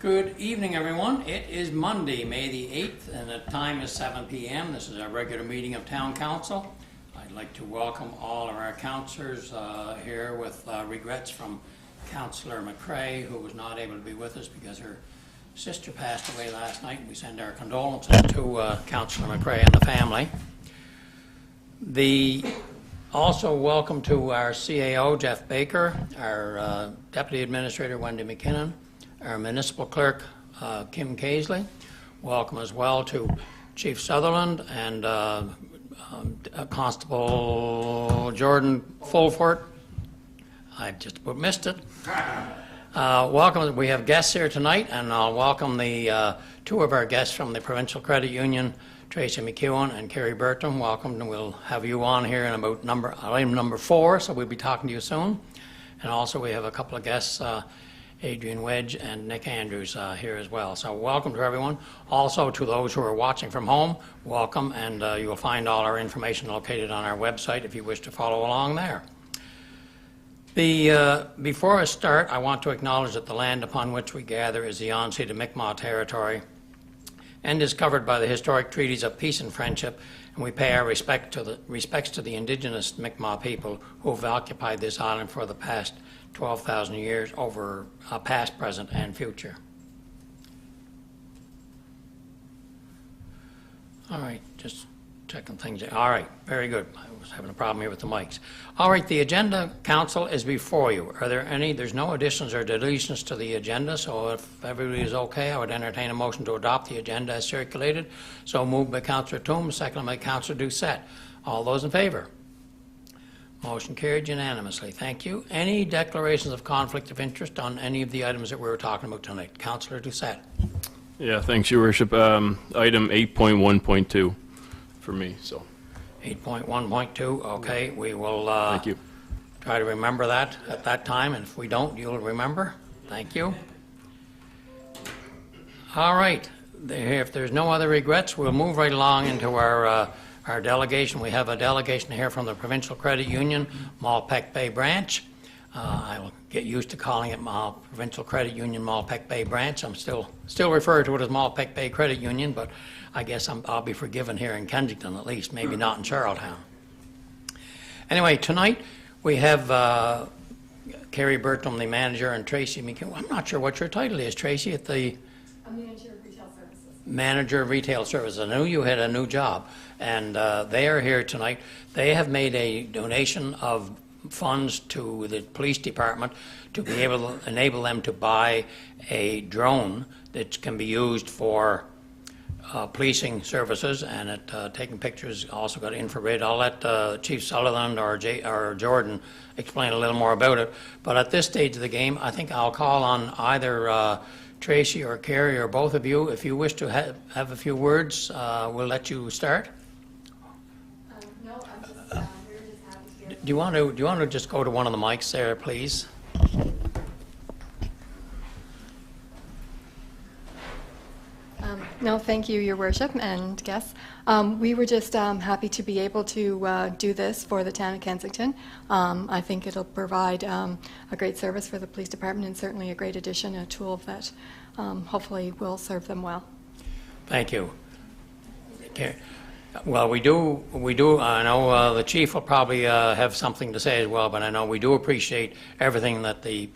Good evening, everyone. It is Monday, May the 8th, and the time is 7 p.m. This is our regular meeting of Town Council. I'd like to welcome all of our councillors here with regrets from Councillor McCrae, who was not able to be with us because her sister passed away last night. We send our condolences to Councillor McCrae and the family. Also welcome to our CAO, Jeff Baker, our Deputy Administrator, Wendy McKinnon, our Municipal Clerk, Kim Casely. Welcome as well to Chief Sutherland and Constable Jordan Fulford. I just about missed it. Welcome. We have guests here tonight, and I'll welcome the two of our guests from the Provincial Credit Union, Tracy McEwen and Kerry Burton. Welcome, and we'll have you on here in about item number 4, so we'll be talking to you soon. And also we have a couple of guests, Adrian Wedge and Nick Andrews here as well. So welcome to everyone. Also to those who are watching from home, welcome, and you will find all our information located on our website if you wish to follow along there. Before I start, I want to acknowledge that the land upon which we gather is the unceded Mi'kmaq territory and is covered by the historic treaties of peace and friendship, and we pay our respects to the indigenous Mi'kmaq people who have occupied this island for the past 12,000 years over past, present, and future. All right, just checking things. All right, very good. I was having a problem here with the mics. All right, the agenda, Council, is before you. Are there any? There's no additions or deletions to the agenda, so if everybody is okay, I would entertain a motion to adopt the agenda as circulated. So moved by Councillor Toombs, seconded by Councillor Doucette. All those in favour? Motion carried unanimously. Thank you. Any declarations of conflict of interest on any of the items that we were talking about tonight? Councillor Doucette. Yeah, thanks, Your Worship. Item 8.1.2 for me. So 8.1.2. Okay, we will thank you. try to remember that at that time, and if we don't, you'll remember. Thank you. All right. If there's no other regrets, we'll move right along into our delegation. We have a delegation here from the Provincial Credit Union, Malpeque Bay Branch. I will get used to calling it Provincial Credit Union, Malpeque Bay Branch. I'm still refer to it as Malpeque Bay Credit Union, but I guess I'll be forgiven here in Kensington at least, maybe not in Charlottetown. Anyway, tonight we have Kerry Burton, the manager, and Tracy McEwen. I'm not sure what your title is, Tracy, at the... I'm manager of retail services. Manager of Retail Services. I knew you had a new job, and they are here tonight. They have made a donation of funds to the police department to be able to enable them to buy a drone that can be used for policing services, and taking pictures. Also got infrared. I'll let Chief Sutherland or Jordan explain a little more about it. But at this stage of the game, I think I'll call on either Tracy or Kerry or both of you. If you wish to have a few words, we'll let you start. No, I'm just, we're just happy here. Do you want to just go to one of the mics there, please? No, thank you, Your Worship and guests. We were just happy to be able to do this for the town of Kensington. I think it'll provide a great service for the police department, and certainly a great addition, a tool that hopefully will serve them well. Thank you. Okay. Well, we do. I know the chief will probably have something to say as well, but I know we do appreciate everything that the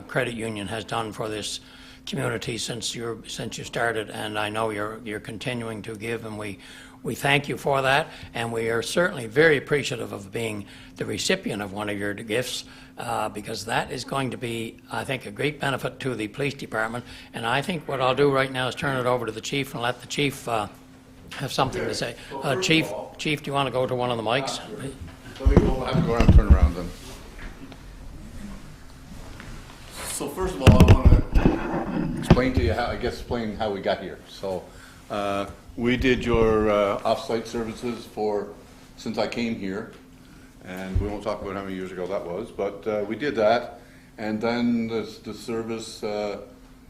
credit union has done for this community since you started, and I know you're continuing to give, and we thank you for that, and we are certainly very appreciative of being the recipient of one of your gifts, because that is going to be, I think, a great benefit to the police department. And I think what I'll do right now is turn it over to the chief and let the chief have something to say. Chief, do you want to go to one of the mics? Let me go, have to go around and turn around then. So first of all, I want to explain to you explain how we got here. So we did your off-site services since I came here, and we won't talk about how many years ago that was, but we did that, and then the service,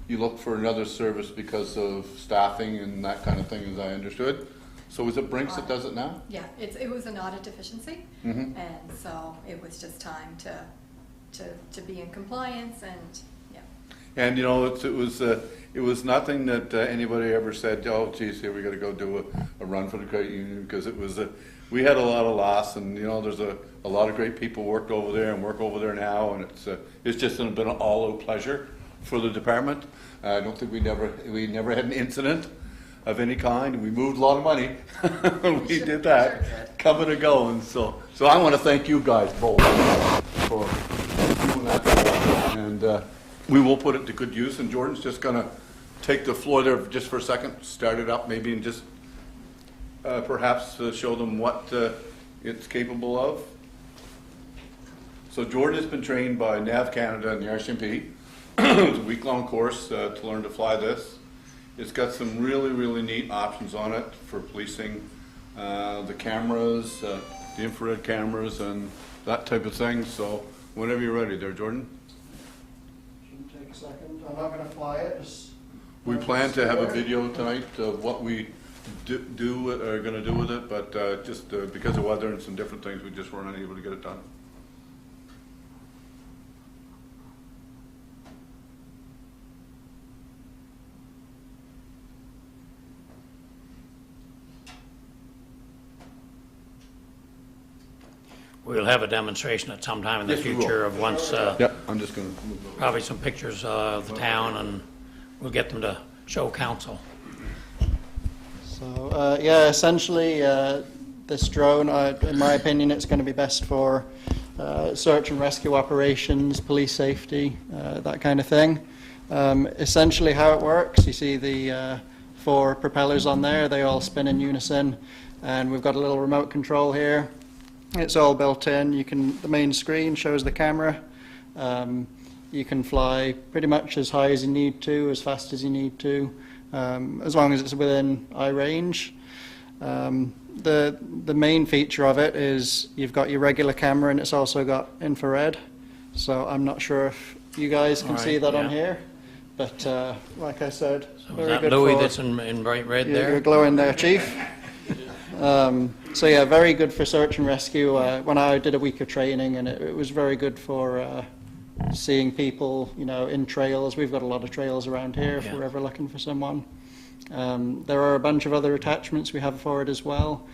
you looked for another service because of staffing and that kind of thing, as I understood. So is it Brinks that does it now? Yeah, it was an audit deficiency, and so it was just time to be in compliance, and yeah. And, you know, it was nothing that anybody ever said, oh, geez, here we got to go do a run for the credit union, because it was we had a lot of loss, and, you know, there's a lot of great people worked over there and work over there now, and it's just been an all-out pleasure for the department. I don't think we never had an incident of any kind. We moved a lot of money when we did that, coming and going. So I want to thank you guys both for doing that. And we will put it to good use. And Jordan's just going to take the floor there just for a second, start it up maybe, and just perhaps show them what it's capable of. So Jordan has been trained by NAV Canada and the RCMP. It's a week-long course to learn to fly this. It's got some really, really neat options on it for policing the cameras, the infrared cameras, and that type of thing. So whenever you're ready there, Jordan. Shouldn't take a second. I'm not going to fly it. We plan to have a video tonight of what we are going to do with it, but just because of weather and some different things, we just weren't able to get it done. We'll have a demonstration at some time in the Yes, we will. future of once, Yep, I'm just going to move over. probably some pictures of the town, and we'll get them to show council. So, yeah, essentially, this drone, in my opinion, it's going to be best for search and rescue operations, police safety, that kind of thing. Essentially how it works, you see the 4 propellers on there, they all spin in unison, and we've got a little remote control here. It's all built in. The main screen shows the camera. You can fly pretty much as high as you need to, as fast as you need to, as long as it's within eye range. The main feature of it is you've got your regular camera, and it's also got infrared. So I'm not sure if you guys can see that on here, but like I said, So very is that good Louis for- that's in bright red You're there? glowing there, Chief. So yeah, very good for search and rescue. When I did a week of training, and it was very good for seeing people, you know, in trails. We've got a lot of trails around here if Yeah. we're ever looking for someone. There are a bunch of other attachments we have for it as well.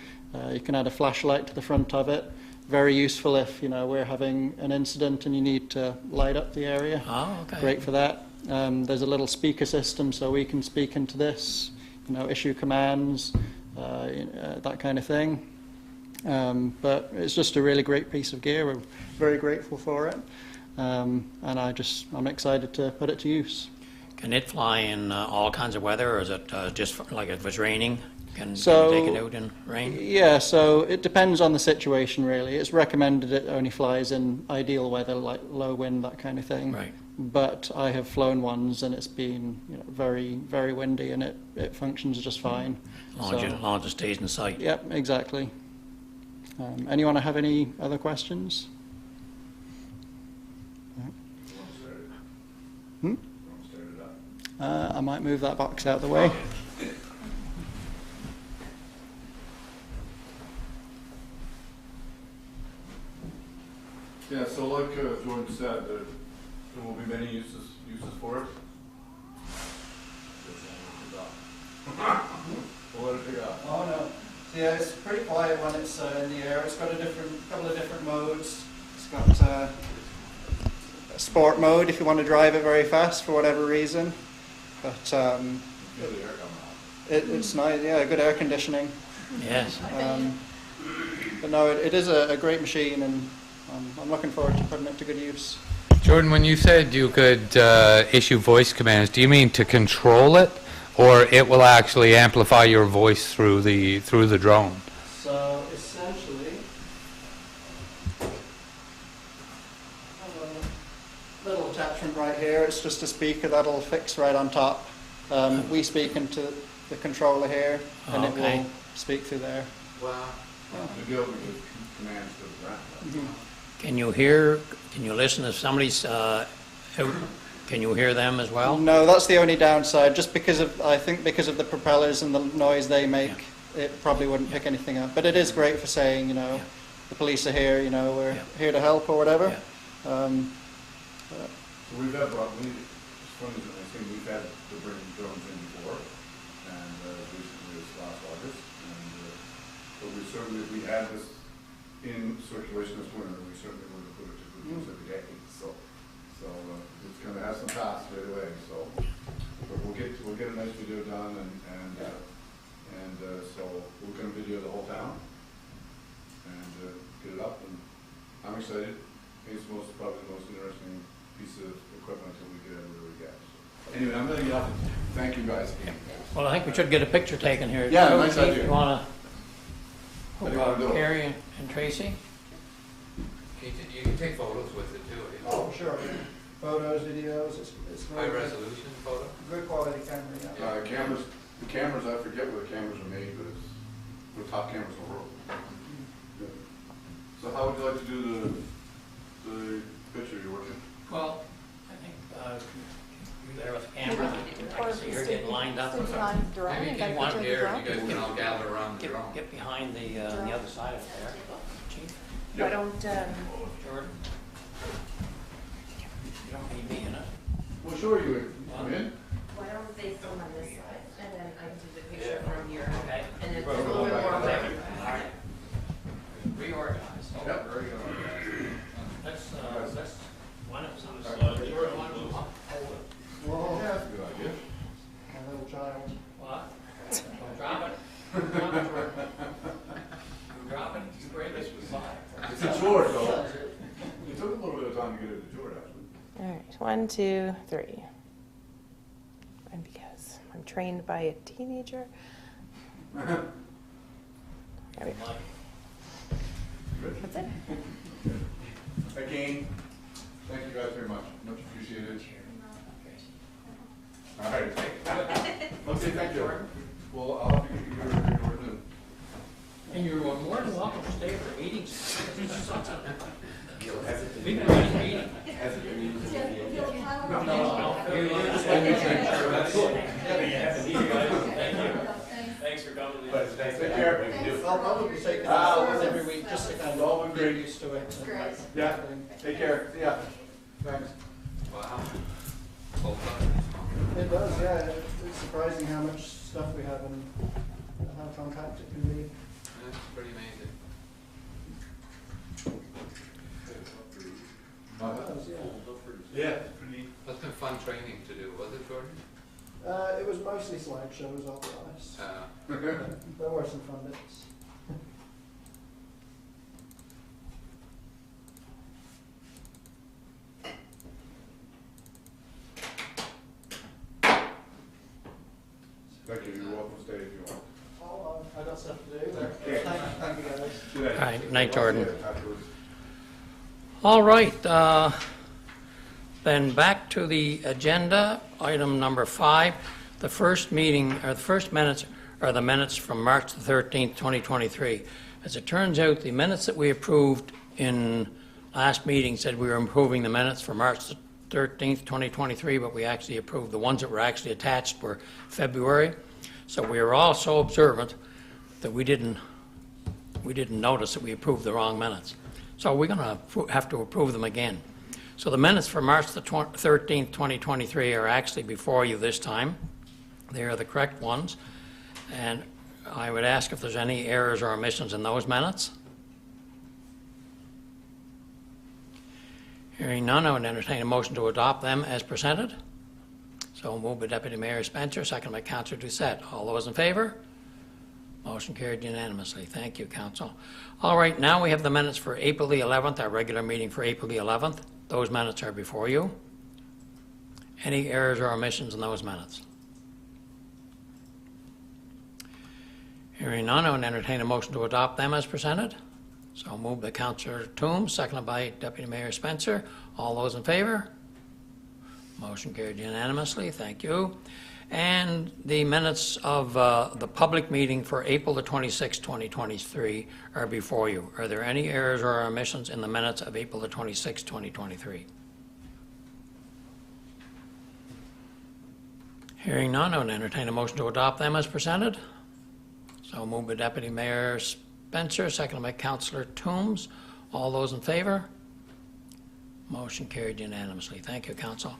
You can add a flashlight to the front of it. Very useful if, you know, we're having an incident and you need to light up the area. Oh, okay. Great for that. There's a little speaker system, so we can speak into this, you know, issue commands, that kind of thing. But it's just a really great piece of gear. We're very grateful for it, and I'm excited to put it to use. Can it fly in all kinds of weather, or is it just like if it's raining? Can you So- take it out in rain? Yeah, so it depends on the situation, really. It's recommended it only flies in ideal weather, like low wind, that kind of thing. Right. But I have flown ones, and it's been, you know, very, very windy, and it functions just fine. As long as it stays in sight. Yep, exactly. Anyone have any other questions? I might move that box out of the way. Yeah, so like Jordan said, there will be many uses for it. We'll let it pick up. Oh no. So yeah, it's pretty quiet when it's in the air. It's got couple of different modes. It's got a sport mode if you want to drive it very fast for whatever reason. But it's nice. Yeah, good air conditioning. Yes. But no, it is a great machine, and I'm looking forward to putting it to good use. Jordan, when you said you could issue voice commands, do you mean to control it, or it will actually amplify your voice through the drone? So essentially, little attachment right here. It's just a speaker that'll fix right on top. We speak into the controller here, and it Okay. will speak through there. We'll be able to give commands to the ground. Can you listen if somebody's out? Can you hear them as well? No, that's the only downside. Just because of the propellers and the noise they make, it probably wouldn't pick anything up. But it is great for saying, you know, the police are here. You know, we're here to help or whatever. Yeah. So we've had, as funny, I think we've had to bring drones in before, and recently this last August, and, but we certainly, if we had this in circulation this winter, we certainly would have put it to good use every day, so it's gonna have some costs right away, so, but we'll get a nice video done, and so we're gonna video the whole town, and get it up, and I'm excited. It's probably the most interesting piece of equipment that we could ever really get. So, anyway, I'm gonna get off. Thank you, guys. Well, I think we should get a picture taken here. Yeah, too. nice idea. You wanna, What do you wanna do? Carrie and Tracy? You can take photos with it too. Oh, sure. Photos, videos, it's High resolution photo? good quality camera, yeah. The cameras, I forget where the cameras are made, but it's the top cameras in the world. Yeah. So how would you like to do the picture you're working? Well, I think, you there with the camera, I can see her getting lined up. Stand behind the drone Maybe and you get a can one picture of the here, drone. and you guys can all gather around the drone. Get behind the other side of it there. Chief, Why don't, Jordan? You don't need me in it. Well, sure, you come in. why don't they film on this side, and then I can do the picture from here, Okay. and then it's a Right, little bit right, more right, away. All right. Reorganize. Yep, very good. Let's, one of them. Whoa, Yeah, that's a good idea. my little child. What? Don't drop it. Drop it, Jordan. You drop it, you break it, you fly. It's a tour, though. It took a little bit of time to get it to tour, actually. All right, 1, 2, 3. And because I'm trained by a teenager. There we go. That's it. Again, thank you guys very much. Much appreciated. All right. Okay, thank you. Well, I'll have to get your written. And you're more than welcome to stay for meetings. We've been running meetings. Thanks for coming. Take care. I'll probably take it every week just to kind All been of great. get used to it. Great. Yeah, take care. See ya. Thanks. Wow. Well done. It does, yeah. It's surprising how much stuff we have and how compact it can be. That's pretty amazing. It does, yeah. Yeah, pretty. That's been fun training to do, was it, Jordan? It was mostly slideshows, I'll be honest. There were some fun bits. Thank you. You're welcome to stay if you want. Oh, I got stuff to do there. Thank you guys. Good All right, night, Jordan. Afterwards. All right, then back to the agenda, item number 5. The first meeting, or the first minutes, are the minutes from March the 13th, 2023. As it turns out, the minutes that we approved in last meeting said we were approving the minutes for March the 13th, 2023, but we actually approved the ones that were actually attached were February. So we were all so observant that we didn't notice that we approved the wrong minutes. So we're going to have to approve them again. So the minutes for March the 13th, 2023 are actually before you this time. They are the correct ones. And I would ask if there's any errors or omissions in those minutes. Hearing none, I would entertain a motion to adopt them as presented. So moved by Deputy Mayor Spencer, second by Councillor Doucette. All those in favor? Motion carried unanimously. Thank you, Council. All right, now we have the minutes for April the 11th, our regular meeting for April the 11th. Those minutes are before you. Any errors or omissions in those minutes? Hearing none, I would entertain a motion to adopt them as presented. So moved by Councillor Toombs, seconded by Deputy Mayor Spencer. All those in favor? Motion carried unanimously. Thank you. And the minutes of the public meeting for April the 26th, 2023 are before you. Are there any errors or omissions in the minutes of April the 26th, 2023? Hearing none, I would entertain a motion to adopt them as presented. So moved by Deputy Mayor Spencer, seconded by Councillor Toombs. All those in favor? Motion carried unanimously. Thank you, Council.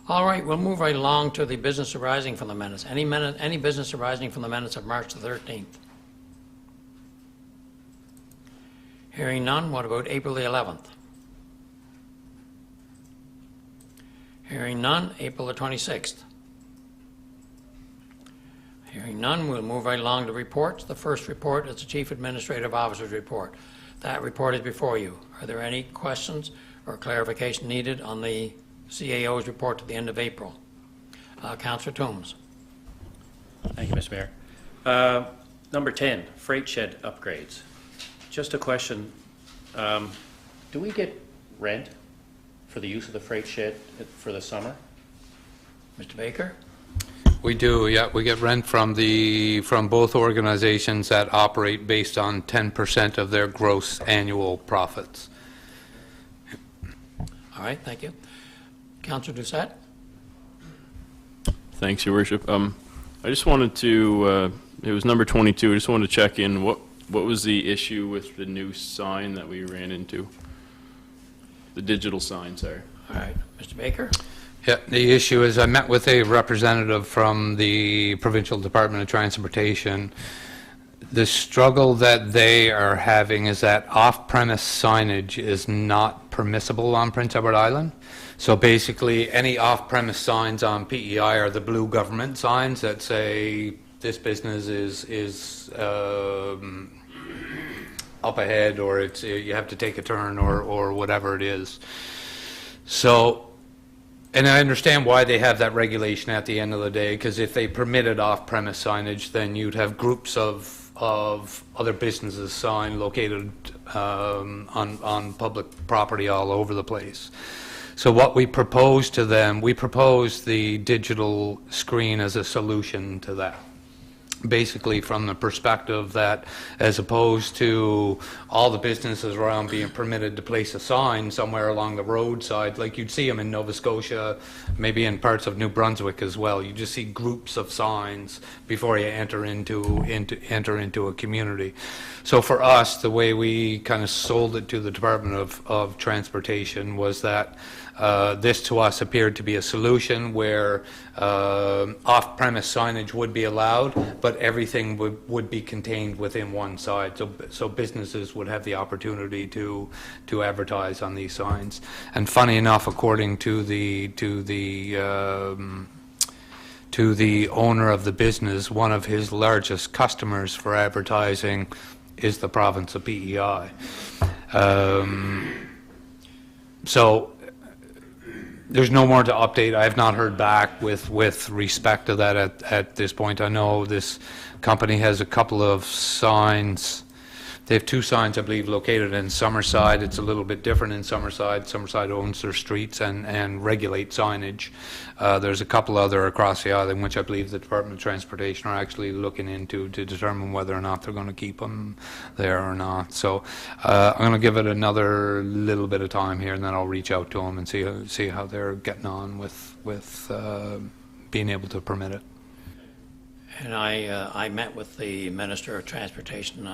All right, we'll move right along to the business arising from the minutes. Any business arising from the minutes of March the 13th? Hearing none, what about April the 11th? Hearing none, April the 26th. Hearing none, we'll move right along to reports. The first report is the Chief Administrative Officer's report. That report is before you. Are there any questions or clarification needed on the CAO's report to the end of April? Councillor Toombs. Thank you, Mr. Mayor. Number 10, freight shed upgrades. Just a question, do we get rent for the use of the freight shed for the summer? Mr. Baker? We do, yeah. We get rent from both organizations that operate based on 10% of their gross annual profits. All right, thank you. Councillor Doucette? Thanks, Your Worship. I just wanted to, it was number 22, I just wanted to check in, what was the issue with the new sign that we ran into? The digital sign, sorry. All right, Mr. Baker? Yeah, the issue is I met with a representative from the Provincial Department of Transportation. The struggle that they are having is that off-premise signage is not permissible on Prince Edward Island. So basically, any off-premise signs on PEI are the blue government signs that say this business is up ahead, or it's you have to take a turn, or whatever it is. So. And I understand why they have that regulation at the end of the day, because if they permitted off-premise signage, then you'd have groups of other businesses sign located on public property all over the place. So what we proposed to them, we proposed the digital screen as a solution to that. Basically from the perspective that as opposed to all the businesses around being permitted to place a sign somewhere along the roadside, like you'd see them in Nova Scotia, maybe in parts of New Brunswick as well. You just see groups of signs before you enter into a community. So for us, the way we kind of sold it to the Department of Transportation was that this to us appeared to be a solution where off-premise signage would be allowed, but everything would be contained within one side. So businesses would have the opportunity to advertise on these signs. And funny enough, according to the owner of the business, one of his largest customers for advertising is the province of PEI. So there's no more to update. I have not heard back with respect to that at this point. I know this company has a couple of signs. They have two signs, I believe, located in Summerside. It's a little bit different in Summerside. Summerside owns their streets and regulate signage. There's a couple other across the island, which I believe the Department of Transportation are actually looking into to determine whether or not they're going to keep them there or not. So I'm going to give it another little bit of time here, and then I'll reach out to them and see how they're getting on with being able to permit it. And I met with the Minister of Transportation,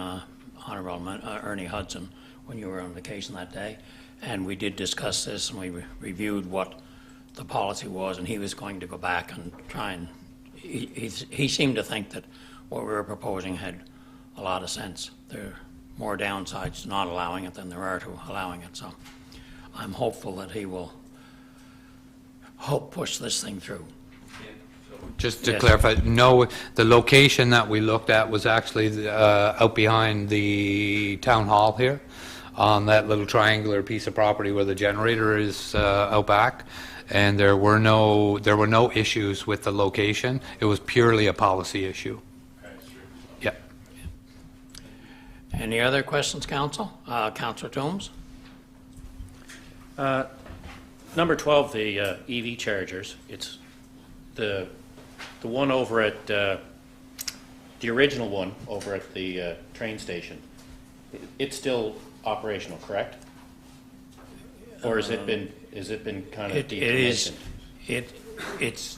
Honourable Ernie Hudson, when you were on vacation that day, and we did discuss this, and we reviewed what the policy was, and he was going to go back and try and he seemed to think that what we were proposing had a lot of sense. There are more downsides to not allowing it than there are to allowing it, so I'm hopeful that he will help push this thing through. Just to Yes. clarify, no, the location that we looked at was actually out behind the town hall here, on that little triangular piece of property where the generator is out back, and there were no issues with the location. It was purely a policy issue. Yeah. Any other questions, Council? Councillor Toombs? Number 12, the EV chargers. It's the one over at the original one over at the train station. It's still operational, correct? Or has it been kind of decommissioned? It's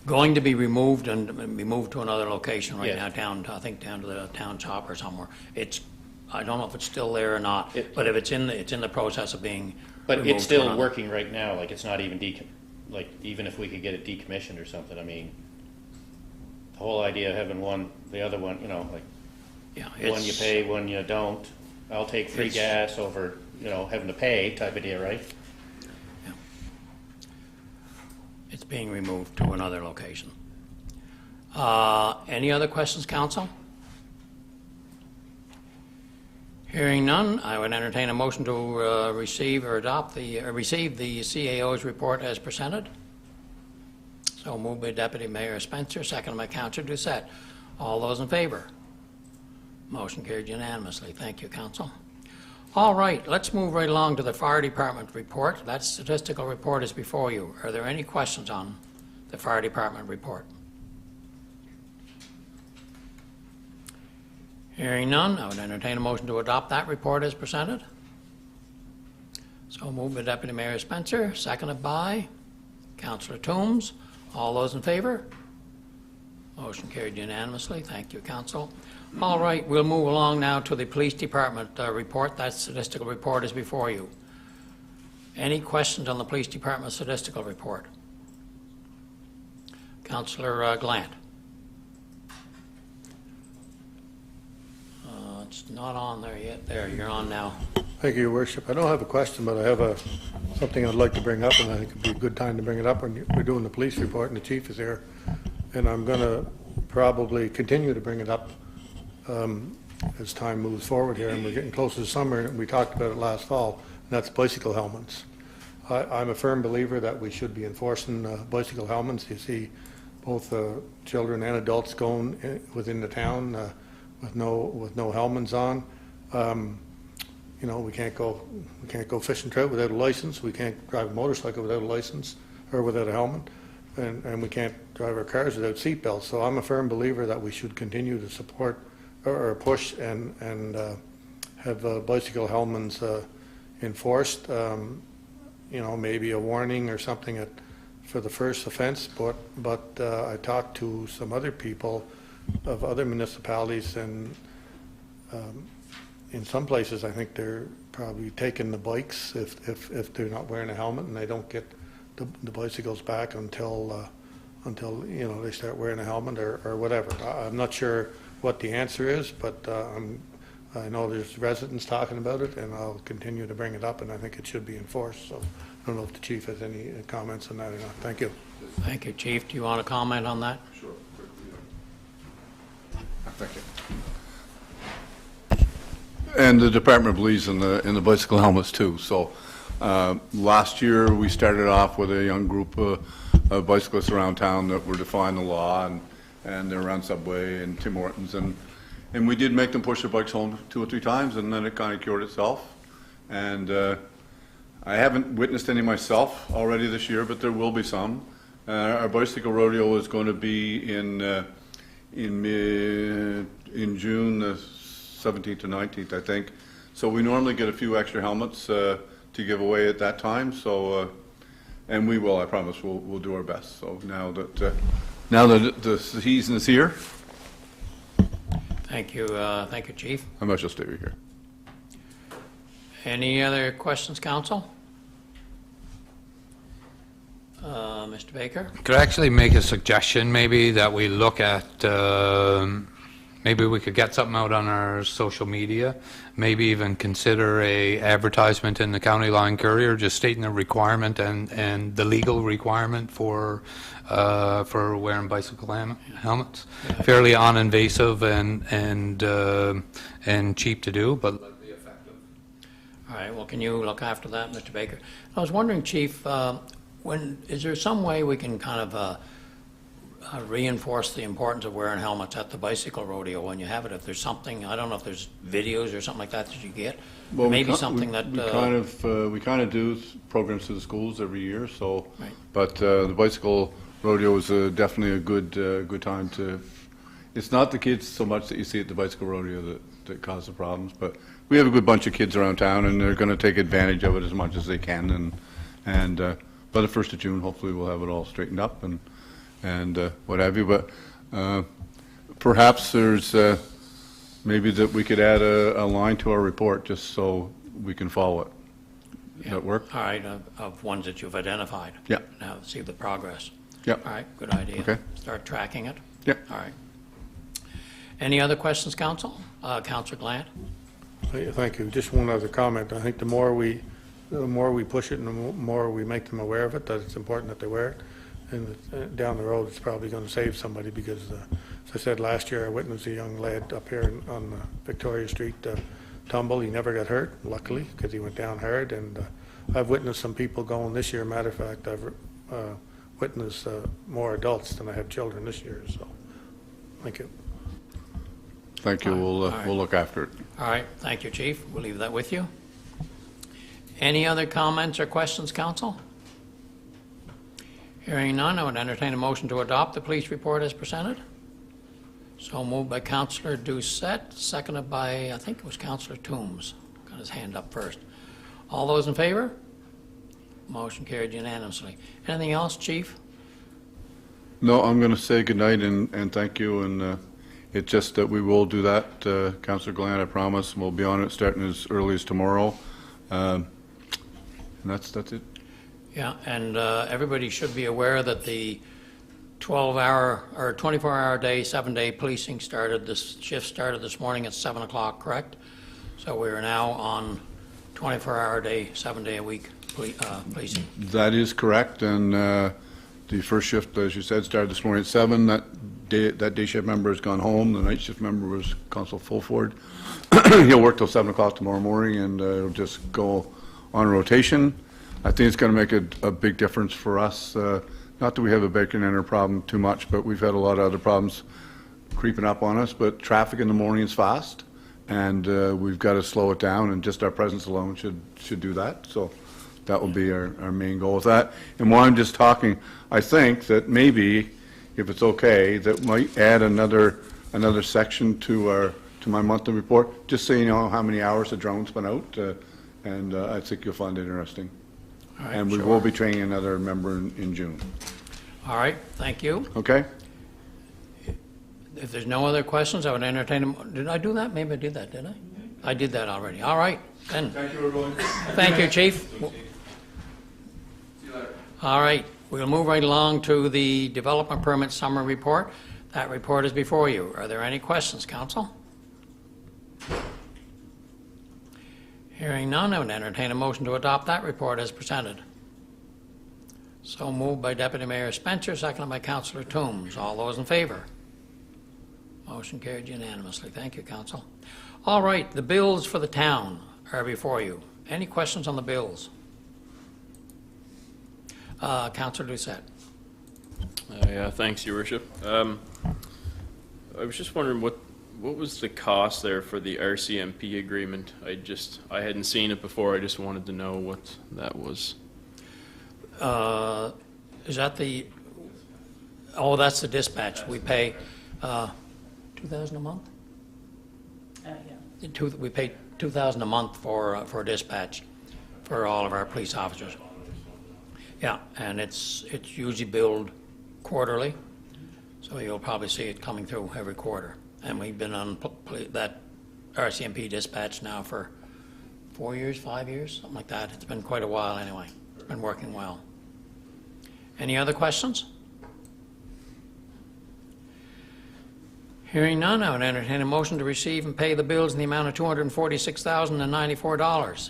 going to be removed and be moved to another location right Yeah. now, I think down to the town shop or somewhere. I don't know if it's still there or not, but if it's in the process of being But removed it's to still another. working right now, like it's not even like, even if we could get it decommissioned or something, I mean, the whole idea of having one, the other one, you know, like, Yeah, one you it's- pay, one you don't. I'll take free It's- gas over, you know, having to pay type of deal, right? It's being removed to another location. Any other questions, council? Hearing none, I would entertain a motion to receive or adopt receive the CAO's report as presented. So moved by Deputy Mayor Spencer, seconded by Councillor Doucette. All those in favor? Motion carried unanimously. Thank you, council. All right, let's move right along to the fire department report. That statistical report is before you. Are there any questions on the fire department report? Hearing none, I would entertain a motion to adopt that report as presented. So moved by Deputy Mayor Spencer, seconded by Councillor Toombs. All those in favor? Motion carried unanimously. Thank you, council. All right, we'll move along now to the police department report. That statistical report is before you. Any questions on the police department statistical report? Councillor Glant. It's not on there yet. There, you're on now. Thank you, Your Worship. I don't have a question, but I have something I'd like to bring up, and I think it'd be a good time to bring it up when we're doing the police report and the chief is here. And I'm going to probably continue to bring it up as time moves forward here, and we're getting close to the summer, and we talked about it last fall, and that's bicycle helmets. I'm a firm believer that we should be enforcing bicycle helmets. You see both children and adults going within the town with no helmets on. You know, we can't go fishing trout without a license. We can't drive a motorcycle without a license or without a helmet, and we can't drive our cars without seat belts. So I'm a firm believer that we should continue to support or push and have bicycle helmets enforced. You know, maybe a warning or something for the first offense. But I talked to some other people of other municipalities, and in some places I think they're probably taking the bikes if they're not wearing a helmet, and they don't get the bicycles back until you know, they start wearing a helmet or whatever. I'm not sure what the answer is, but I know there's residents talking about it, and I'll continue to bring it up, and I think it should be enforced. So I don't know if the chief has any comments on that or not. Thank you. Thank you, Chief. Do you want to comment on that? Sure. Thank you. And the department believes in the bicycle helmets too. So last year we started off with a young group of bicyclists around town that were defying the law, and they're around Subway and Tim Hortons, and we did make them push their bikes home 2 or 3 times, and then it kind of cured itself. And I haven't witnessed any myself already this year, but there will be some. Our bicycle rodeo is going to be in June the 17th to 19th, I think. So we normally get a few extra helmets to give away at that time. So, and we will, I promise, we'll do our best. So now that the season is here, Thank you, Chief. I might just stay here. Any other questions, council? Mr. Baker? Could I actually make a suggestion, maybe, that we look at, maybe we could get something out on our social media, maybe even consider a advertisement in the County Line Courier, just stating the requirement and the legal requirement for wearing bicycle helmets. Fairly non-invasive and cheap to do, but likely effective. All right, well, can you look after that, Mr. Baker? I was wondering, Chief, is there some way we can kind of reinforce the importance of wearing helmets at the bicycle rodeo when you have it? If there's something, I don't know if there's videos or something like that you get, Well, maybe something that... we kind of do programs to the schools every year. So, Right. but the bicycle rodeo is definitely a good time to. It's not the kids so much that you see at the bicycle rodeo that cause the problems, but we have a good bunch of kids around town, and they're going to take advantage of it as much as they can. And by the 1st of June, hopefully, we'll have it all straightened up and what have you. But perhaps there's maybe that we could add a line to our report just so we can follow it. that work? All right, of ones that you've identified. Yeah. Now, see the progress. Yeah. All right, good idea. Okay. Start tracking it. Yeah. All right. Any other questions, Council? Councilor Glant? Thank you. Just one other comment. I think the more we push it and the more we make them aware of it, that it's important that they wear it. And down the road, it's probably going to save somebody because, as I said, last year I witnessed a young lad up here on Victoria Street tumble. He never got hurt, luckily, because he went down hard. And I've witnessed some people going this year. Matter of fact, I've witnessed more adults than I have children this year. So, thank you. Thank you. All right. We'll look after it. All right, thank you, Chief. We'll leave that with you. Any other comments or questions, Council? Hearing none, I would entertain a motion to adopt the police report as presented. So moved by Councillor Doucette, seconded by, I think it was Councillor Toombs. Got his hand up first. All those in favor? Motion carried unanimously. Anything else, Chief? No, I'm going to say goodnight and thank you. And it's just that we will do that, Councillor Glant, I promise. And we'll be on it starting as early as tomorrow. And that's it. Yeah, and everybody should be aware that the 12-hour or 24-hour day, 7-day policing started, this shift started this morning at 7 o'clock, correct? So we are now on 24-hour day, 7-day a week policing. That is correct. And the first shift, as you said, started this morning at 7. That day shift member has gone home. The night shift member was Constable Fulford. He'll work till 7 o'clock tomorrow morning, and it'll just go on rotation. I think it's going to make a big difference for us. Not that we have a bacon enter problem too much, but we've had a lot of other problems creeping up on us. But traffic in the morning is fast, and we've got to slow it down, and just our presence alone should do that. So that will be our main goal with that. And while I'm just talking, I think that maybe, if it's okay, that might add another section to my monthly report, just so you know how many hours the drone's been out, and I think you'll find it interesting. All right, And we sure. will be training another member in June. All right, thank you. Okay? If there's no other questions, I would entertain them. Did I do that? Maybe I did that, did I? I did that already. All right, then. Thank you, everyone. Thank you, Chief. See you later. All right, we'll move right along to the Development Permit Summary Report. That report is before you. Are there any questions, Council? Hearing none, I would entertain a motion to adopt that report as presented. So moved by Deputy Mayor Spencer, seconded by Councillor Toombs. All those in favor? Motion carried unanimously. Thank you, Council. All right, the bills for the town are before you. Any questions on the bills? Councillor Doucette. Yeah, thanks, Your Worship. I was just wondering what was the cost there for the RCMP agreement? I hadn't seen it before. I just wanted to know what that was. Is that the, oh, that's the dispatch. We pay $2,000 a month? Yeah. We pay $2,000 a month for dispatch for all of our police officers. Yeah, and it's usually billed quarterly, so you'll probably see it coming through every quarter. And we've been on that RCMP dispatch now for 4 years, 5 years, something like that. It's been quite a while anyway. It's been working well. Any other questions? Hearing none, I would entertain a motion to receive and pay the bills in the amount of $246,094.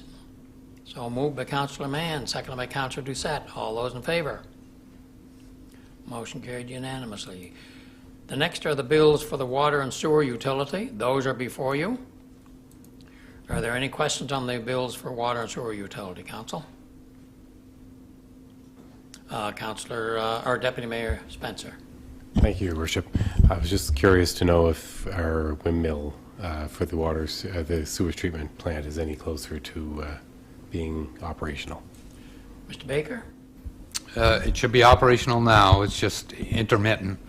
So moved by Councillor Mann, seconded by Councillor Doucette. All those in favor? Motion carried unanimously. The next are the bills for the water and sewer utility. Those are before you. Are there any questions on the bills for water and sewer utility, Council? Councillor, or Deputy Mayor Spencer. Thank you, Your Worship. I was just curious to know if our windmill for the sewage treatment plant is any closer to being operational. Mr. Baker? It should be operational now. It's just intermittent.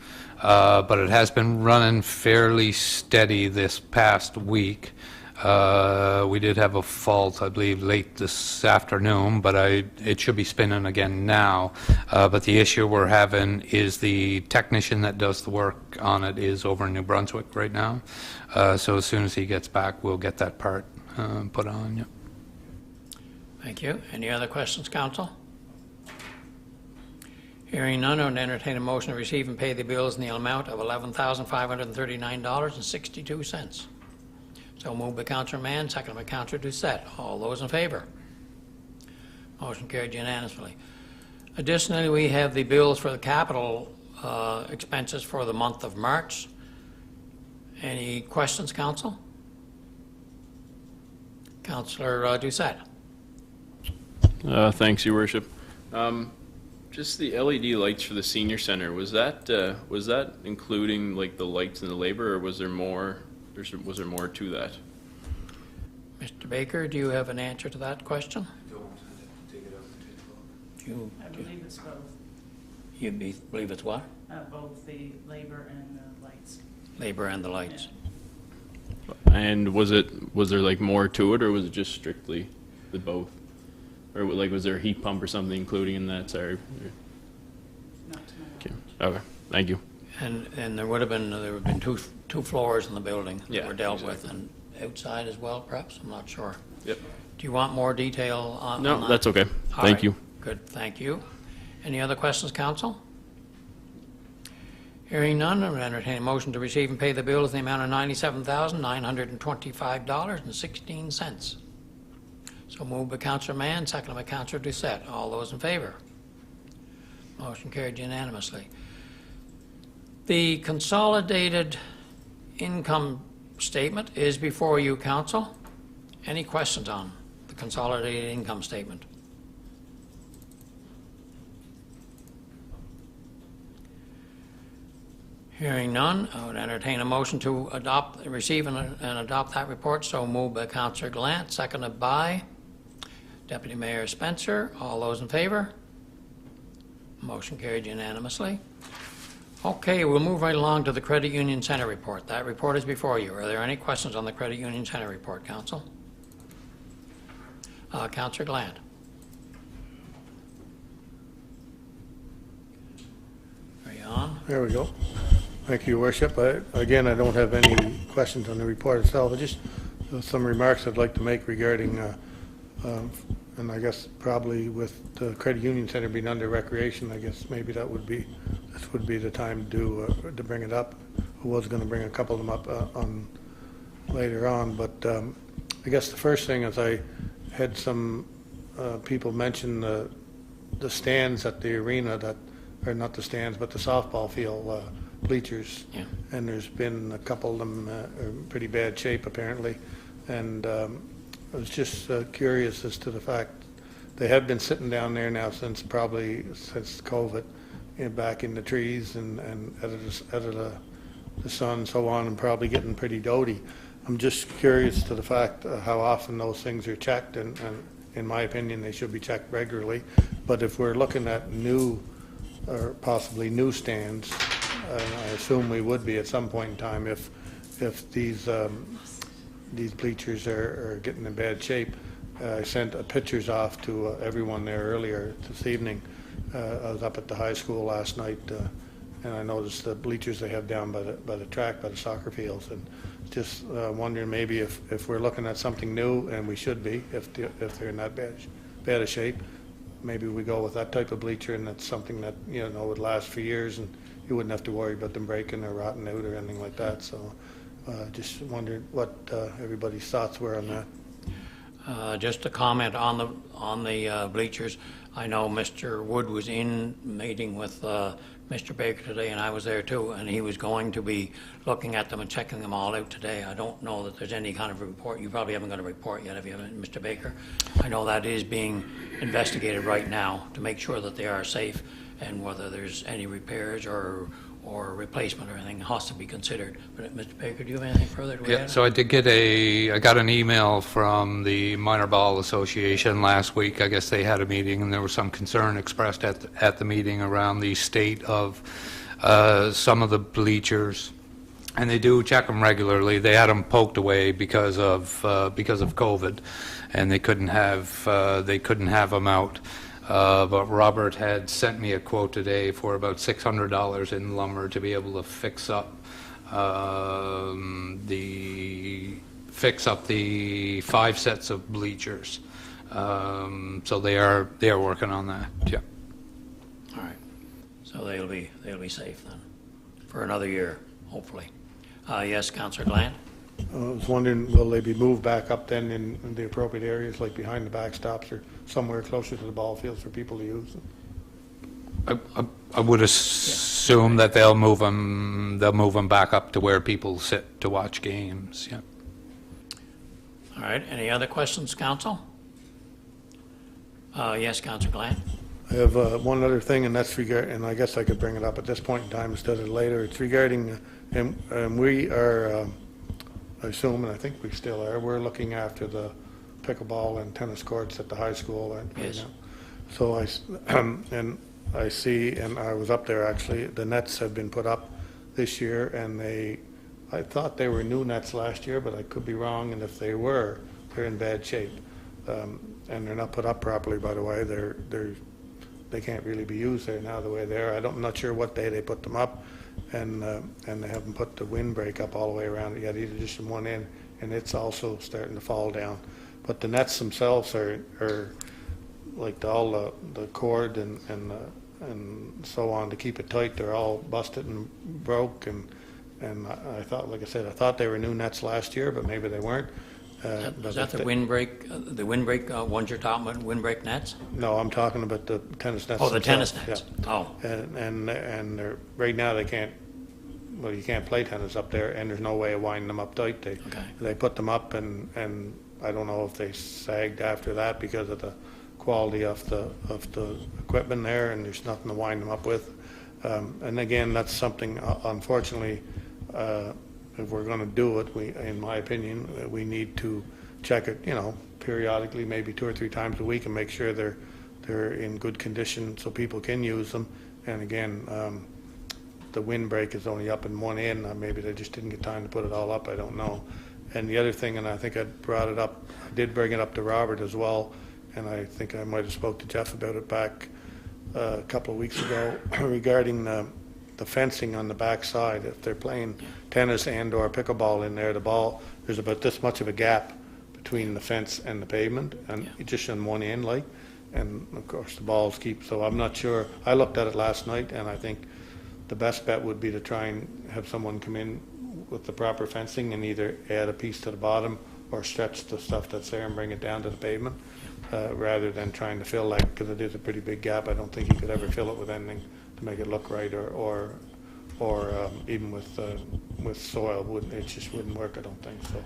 But it has been running fairly steady this past week. We did have a fault, I believe, late this afternoon, but it should be spinning again now. But the issue we're having is the technician that does the work on it is over in New Brunswick right now. So as soon as he gets back, we'll get that part put on. Yeah. Thank you. Any other questions, council? Hearing none, I would entertain a motion to receive and pay the bills in the amount of $11,539.62. So moved by Councillor Mann, seconded by Councillor Doucette. All those in favor? Motion carried unanimously. Additionally, we have the bills for the capital expenses for the month of March. Any questions, council? Councillor Doucette. Thanks, Your Worship. Just the LED lights for the senior center, was that including like the lights and the labor, or was there more? Was there more to that? Mr. Baker, do you have an answer to that question? I don't. I'd have to take it out and take it off. I believe it's both, You believe it's what? both the labor and the lights. Labor and the lights. And was there like more to it, or was it just strictly the both? Or like was there a heat pump or something including in that? Sorry. Not to my Okay. knowledge. Okay. Thank you. And there would have been two floors in the building that Yeah, were dealt exactly. with, and outside as well, perhaps? I'm not sure. Yep. Do you want more detail on No, that? that's okay. All Thank right. you. Good, thank you. Any other questions, council? Hearing none, I would entertain a motion to receive and pay the bills in the amount of $97,925.16. So moved by Councillor Mann, seconded by Councillor Doucette. All those in favor? Motion carried unanimously. The consolidated income statement is before you, council. Any questions on the consolidated income statement? Hearing none, I would entertain a motion to receive and adopt that report. So moved by Councillor Glant, seconded by Deputy Mayor Spencer. All those in favor? Motion carried unanimously. Okay, we'll move right along to the Credit Union Center report. That report is before you. Are there any questions on the Credit Union Center report, council? Councillor Glant. Are you on? There we go. Thank you, Your Worship. Again, I don't have any questions on the report itself. Just some remarks I'd like to make regarding, and I guess probably with the Credit Union Center being under recreation, I guess maybe this would be the time to bring it up. I was going to bring a couple of them up later on, but I guess the first thing is I had some people mention the stands at the arena or not the stands, but the softball field bleachers. Yeah. And there's been a couple of them in pretty bad shape apparently. And I was just curious as to the fact they have been sitting down there now since COVID, back in the trees and out of the sun and so on, and probably getting pretty doty. I'm just curious to the fact how often those things are checked, and in my opinion, they should be checked regularly. But if we're looking at new or possibly new stands, I assume we would be at some point in time if these bleachers are getting in bad shape. I sent pictures off to everyone there earlier this evening. I was up at the high school last night, and I noticed the bleachers they have down by the track, by the soccer fields, and just wondering maybe if we're looking at something new, and we should be, if they're in that bad a shape, maybe we go with that type of bleacher, and that's something that would last for years, and you wouldn't have to worry about them breaking or rotting out or anything like that. So just wondered what everybody's thoughts were on that. Just a comment on the bleachers. I know Mr. Wood was in meeting with Mr. Baker today, and I was there too, and he was going to be looking at them and checking them all out today. I don't know that there's any kind of report. You probably haven't got a report yet, have you, Mr. Baker? I know that is being investigated right now to make sure that they are safe, and whether there's any repairs or replacement or anything has to be considered. But Mr. Baker, do you have anything further to add? Yeah, so I got an email from the Minor Ball Association last week. I guess they had a meeting, and there was some concern expressed at the meeting around the state of some of the bleachers. And they do check them regularly. They had them poked away because of COVID, and they couldn't have them out. But Robert had sent me a quote today for about $600 in lumber to be able to fix up the 5 sets of bleachers. So they are working on that, yeah. All right. So they'll be safe then, for another year, hopefully. Yes, Councillor Glant? I was wondering, will they be moved back up then in the appropriate areas, like behind the backstops or somewhere closer to the ball fields for people to use? I would assume that they'll move them back up to where people sit to watch games, yeah. All right, any other questions, council? Yes, Councillor Glant? I have one other thing, and that's and I guess I could bring it up at this point in time instead of later. It's regarding, and we are, I assume, and I think we still are, we're looking after the pickleball and tennis courts at the high school. Right Yes. now. So and I see, and I was up there actually, the nets have been put up this year, and I thought they were new nets last year, but I could be wrong, and if they were, they're in bad shape. And they're not put up properly, by the way. They can't really be used there now the way they are. I'm not sure what day they put them up, and they haven't put the windbreak up all the way around it yet, either just in one end, and it's also starting to fall down. But the nets themselves are like all the cord and so on to keep it tight. They're all busted and broke, and I thought, like I said, I thought they were new nets last year, but maybe they weren't. Is that the windbreak ones you're talking about, windbreak nets? No, I'm talking about the tennis nets. Oh, the tennis themselves, nets. yeah. Oh, And they're, right now they can't, well, you can't play tennis up there, and there's no way of winding them up tight. They put them up, and I don't know if they sagged after that because of the quality of the equipment there, and there's nothing to wind them up with. And again, that's something, unfortunately, if we're going to do it, in my opinion, we need to check it, periodically, maybe 2 or 3 times a week, and make sure they're in good condition so people can use them. And again, the windbreak is only up in one end. Maybe they just didn't get time to put it all up. I don't know. And the other thing, and I think I brought it up, I did bring it up to Robert as well, and I think I might have spoke to Jeff about it back a couple of weeks ago regarding the fencing on the back side. If they're playing tennis and or pickleball in there, there's about this much of a gap between the fence and the pavement, and just on one end, and of course the balls keep, so I'm not sure. I looked at it last night, and I think the best bet would be to try and have someone come in with the proper fencing and either add a piece to the bottom or stretch the stuff that's there and bring it down to the pavement, rather than trying to fill that, because it is a pretty big gap. I don't think you could ever fill it with anything to make it look right, or even with soil, it just wouldn't work, I don't think, so.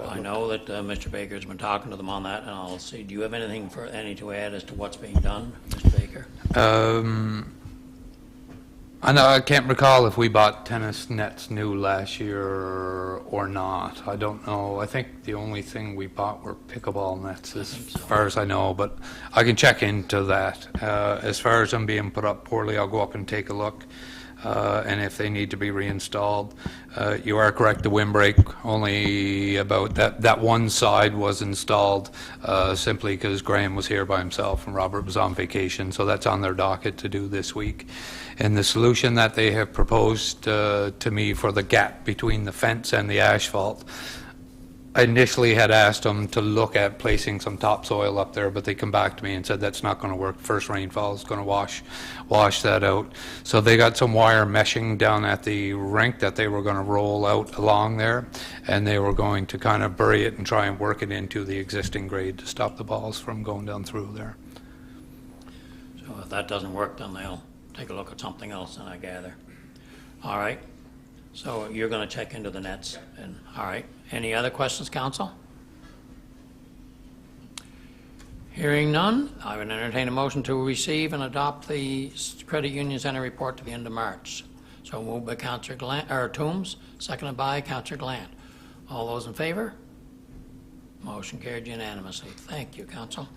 I know that Mr. Baker's been talking to them on that, and I'll see, do you have anything to add as to what's being done, Mr. Baker? I know, I can't recall if we bought tennis nets new last year or not. I don't know. I think the only thing we bought were pickleball nets, as far as I know, but I can check into that. As far as them being put up poorly, I'll go up and take a look, and if they need to be reinstalled. You are correct, the windbreak, only about that one side was installed simply because Graham was here by himself and Robert was on vacation, so that's on their docket to do this week. And the solution that they have proposed to me for the gap between the fence and the asphalt, I initially had asked them to look at placing some topsoil up there, but they come back to me and said that's not going to work. First rainfall is going to wash that out. So they got some wire meshing down at the rink that they were going to roll out along there, and they were going to kind of bury it and try and work it into the existing grade to stop the balls from going down through there. So if that doesn't work, then they'll take a look at something else, then I gather. All right. So you're going to check into the nets, and all right. Any other questions, council? Hearing none, I would entertain a motion to receive and adopt the Credit Union Center report to the end of March. So moved by Councillor Toombs, seconded by Councillor Glant. All those in favor? Motion carried unanimously. Thank you, council.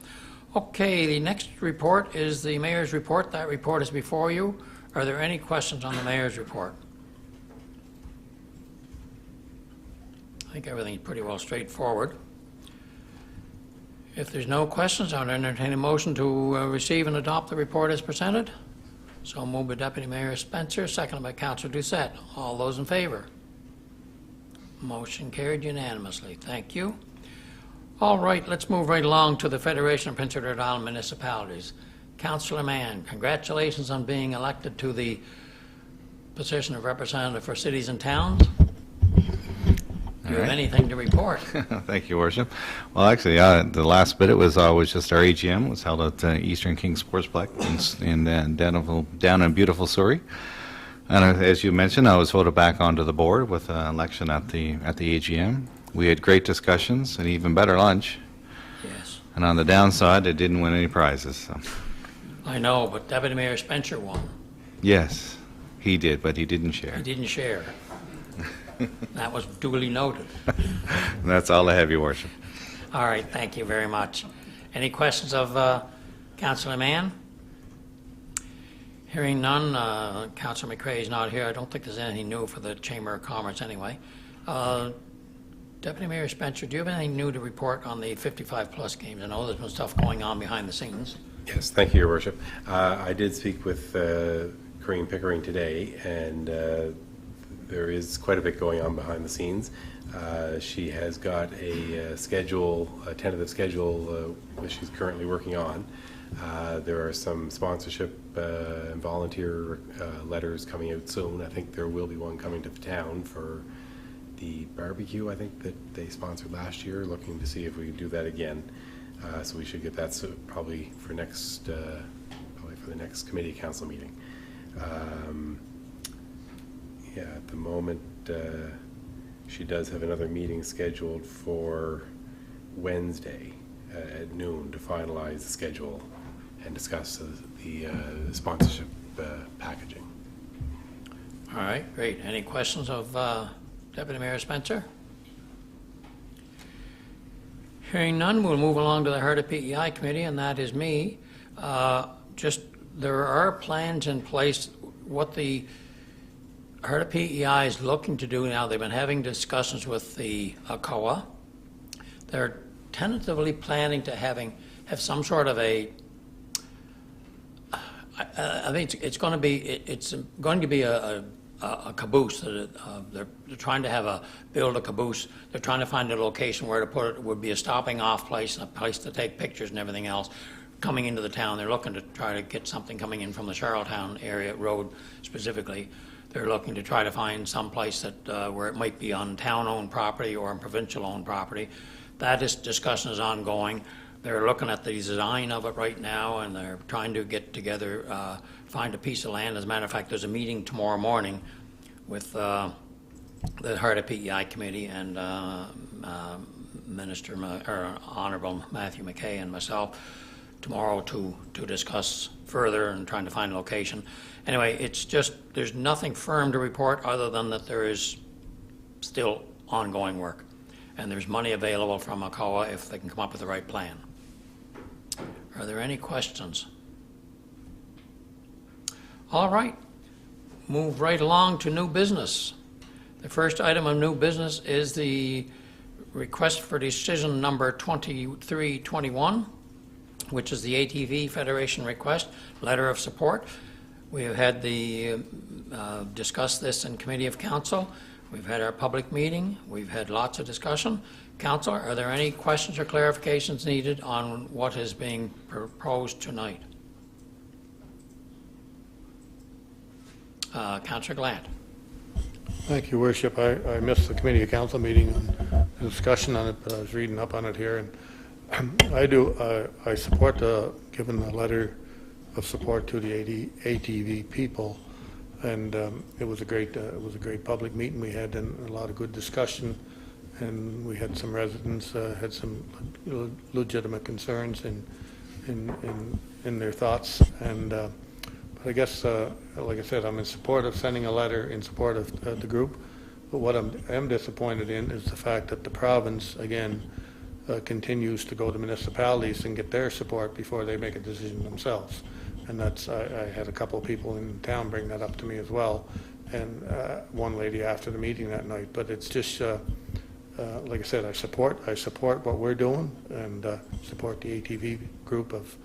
Okay, the next report is the mayor's report. That report is before you. Are there any questions on the mayor's report? I think everything's pretty well straightforward. If there's no questions, I would entertain a motion to receive and adopt the report as presented. So moved by Deputy Mayor Spencer, seconded by Councillor Doucette. All those in favor? Motion carried unanimously. Thank you. All right, let's move right along to the Federation of Prince Edward Island Municipalities. Councillor Mann, congratulations on being elected to the position of representative for cities and towns. Do you have anything to report? Thank you, Worship. Well, actually, the last bit, it was just our AGM was held at Eastern King Sportsplex down in beautiful Surrey. And as you mentioned, I was voted back onto the board with an election at the AGM. We had great discussions and even better lunch. Yes. And on the downside, it didn't win any prizes. So. I know, but Deputy Mayor Spencer won. Yes, he did, but he didn't share. He didn't share. That was duly noted. That's all I have, Your Worship. All right, thank you very much. Any questions of Councillor Mann? Hearing none, Councillor McCray is not here. I don't think there's anything new for the Chamber of Commerce anyway. Deputy Mayor Spencer, do you have anything new to report on the 55-plus games? I know there's been stuff going on behind the scenes. Yes, thank you, Your Worship. I did speak with Corinne Pickering today, and there is quite a bit going on behind the scenes. She has got a tentative schedule, which she's currently working on. There are some sponsorship and volunteer letters coming out soon. I think there will be one coming to the town for the barbecue, I think, that they sponsored last year, looking to see if we can do that again. So we should get that probably for the next committee council meeting. Yeah, at the moment, she does have another meeting scheduled for Wednesday at noon to finalize the schedule and discuss the sponsorship packaging. All right, great. Any questions of Deputy Mayor Spencer? Hearing none, we'll move along to the Heart of PEI Committee, and that is me. There are plans in place. What the Heart of PEI is looking to do now, they've been having discussions with the ACOA. They're tentatively planning to have some sort of a, I think it's going to be a caboose. They're trying to build a caboose. They're trying to find a location where to put it. It would be a stopping off place, a place to take pictures and everything else. Coming into the town, they're looking to try to get something coming in from the Charlottetown area road specifically. They're looking to try to find some place that where it might be on town-owned property or on provincial-owned property. That discussion is ongoing. They're looking at the design of it right now, and they're trying to get together, find a piece of land. As a matter of fact, there's a meeting tomorrow morning with the Heart of PEI Committee and Honorable Matthew McKay and myself tomorrow to discuss further and trying to find a location. Anyway, it's just, there's nothing firm to report other than that there is still ongoing work. And there's money available from ACOA if they can come up with the right plan. Are there any questions? All right, move right along to new business. The first item of new business is the request for decision number 2321, which is the ATV Federation request, letter of support. We have had discussed this in Committee of Council. We've had our public meeting. We've had lots of discussion. Council, are there any questions or clarifications needed on what is being proposed tonight? Councillor Glad. Thank you, Worship. I missed the Committee of Council meeting and the discussion on it, but I was reading up on it here, and I support giving a letter of support to the ATV people, and it was a great public meeting we had, and a lot of good discussion, and we had some residents had some legitimate concerns in their thoughts, and but I guess like I said, I'm in support of sending a letter in support of the group, but what I am disappointed in is the fact that the province again continues to go to municipalities and get their support before they make a decision themselves. And that's, I had a couple of people in town bring that up to me as well, and one lady after the meeting that night. But it's just, like I said, I support what we're doing, and support the ATV group of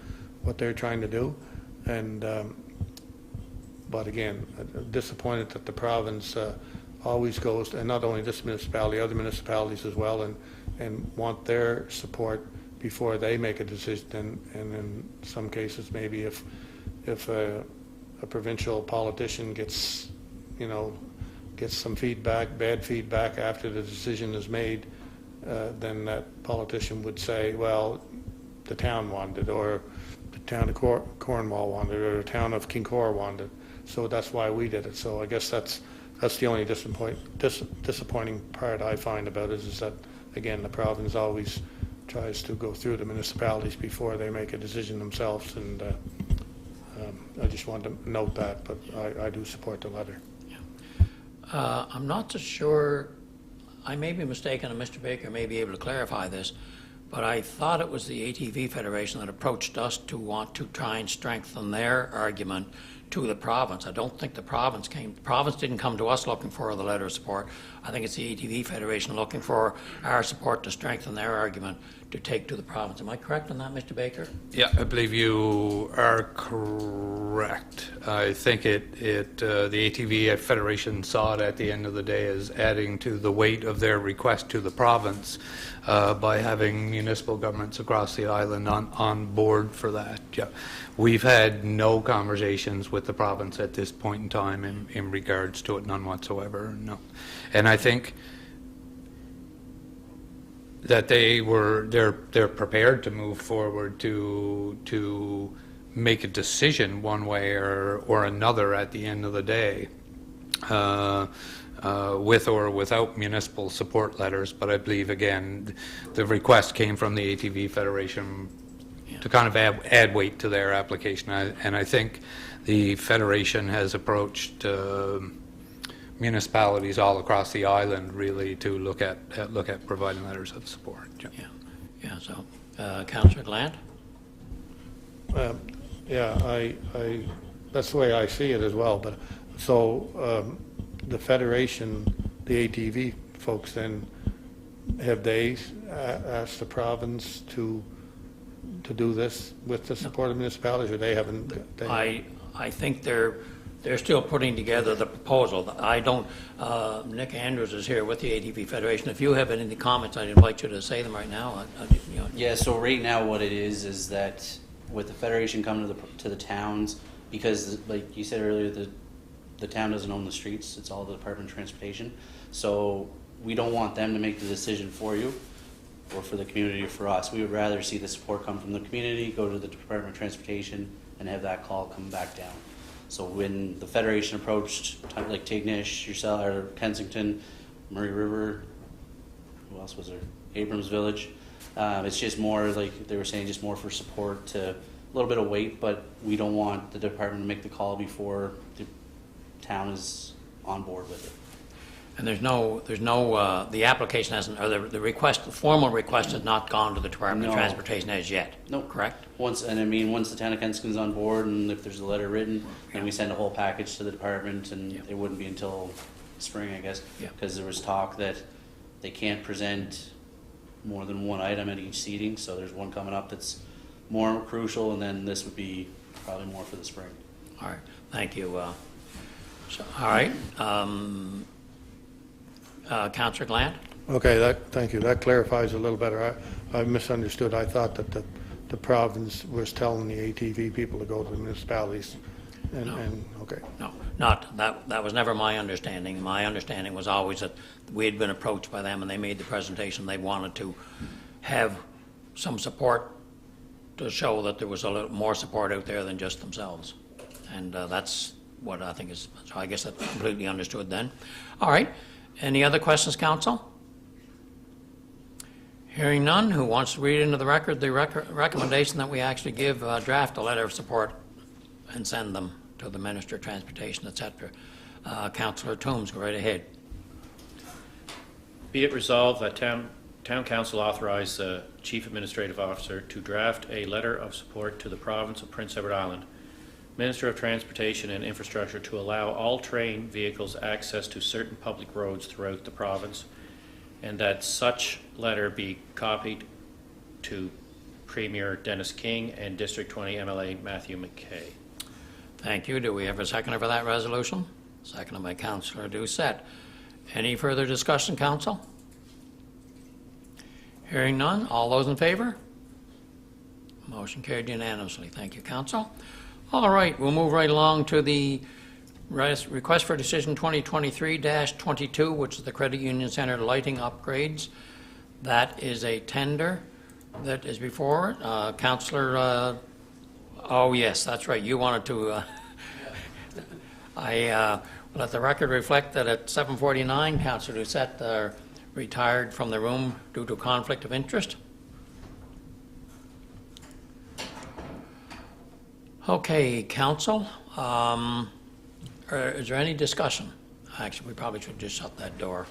what they're trying to do. And but again, I'm disappointed that the province always goes, and not only this municipality, other municipalities as well, and and want their support before they make a decision. And in some cases, maybe if a provincial politician gets, gets some feedback, bad feedback after the decision is made, then that politician would say, well, the town wanted it, or the town of Cornwall wanted it, or the town of Kincor wanted it. So that's why we did it. So I guess that's the only disappointing part I find about it, is that, again, the province always tries to go through the municipalities before they make a decision themselves, and I just wanted to note that, but I do support the letter. I'm not so sure, I may be mistaken, and Mr. Baker may be able to clarify this, but I thought it was the ATV Federation that approached us to want to try and strengthen their argument to the province. I don't think the province didn't come to us looking for the letter of support. I think it's the ATV Federation looking for our support to strengthen their argument to take to the province. Am I correct on that, Mr. Baker? Yeah, I believe you are correct. I think the ATV Federation saw it at the end of the day as adding to the weight of their request to the province by having municipal governments across the island on board for that. Yeah, we've had no conversations with the province at this point in time in regards to it, none whatsoever. No, and I think that they're prepared to move forward to make a decision one way or another at the end of the day, with or without municipal support letters. But I believe, again, the request came from the ATV Federation to kind of add weight to their application, and I think the Federation has approached municipalities all across the island really to look at providing letters of support. Yeah. So, Councillor Glant? Yeah, that's the way I see it as well. But so the Federation, the ATV folks, then have they asked the province to do this with the support of municipalities, or they haven't? I think they're still putting together the proposal. I don't, Nick Andrews is here with the ATV Federation. If you have any comments, I'd invite you to say them right now. Yeah, so right now what it is that with the Federation coming to the towns, because like you said earlier, the town doesn't own the streets, it's all the Department of Transportation. So we don't want them to make the decision for you or for the community or for us. We would rather see the support come from the community, go to the Department of Transportation, and have that call come back down. So when the Federation approached, like Tignish, yourself, or Kensington, Murray River, who else was there? Abrams Village. It's just more, like they were saying, just more for support, to a little bit of weight, but we don't want the department to make the call before the town is on board with it. And the application hasn't, or the request, the formal request has not gone to the Department of Transportation as yet. No. Correct? Once the town of Kensington's on board, and if there's a letter written, then we send a whole package to the department, and it wouldn't be until spring, I guess, because there was talk that they can't present more than one item at each seating, so there's one coming up that's more crucial, and then this would be probably more for the spring. All right, thank you. All right. Councillor Glant? Okay, thank you. That clarifies a little better. I misunderstood. I thought that the province was telling the ATV people to go to the municipalities. Okay. No, that was never my understanding. My understanding was always that we had been approached by them and they made the presentation. They wanted to have some support to show that there was a little more support out there than just themselves. And that's what I think is, so I guess that's completely understood then. All right. Any other questions, council? Hearing none, who wants to read into the record the recommendation that we actually give draft a letter of support and send them to the Minister of Transportation, etc. Councillor Toombs, go right ahead. Be it resolved that Town Council authorize the Chief Administrative Officer to draft a letter of support to the Province of Prince Edward Island, Minister of Transportation and Infrastructure, to allow all train vehicles access to certain public roads throughout the province, and that such letter be copied to Premier Dennis King and District 20 MLA Matthew McKay. Thank you. Do we have a seconder for that resolution? Seconded by Councillor Doucette. Any further discussion, council? Hearing none, all those in favor? Motion carried unanimously. Thank you, council. All right, we'll move right along to the request for decision 2023-22, which is the Credit Union Center lighting upgrades. That is a tender that is before it. Councillor, oh yes, that's right, you wanted to, let the record reflect that at 7:49, Councillor Doucette retired from the room due to conflict of interest. Okay, council, is there any discussion? Actually, we probably should just shut that door.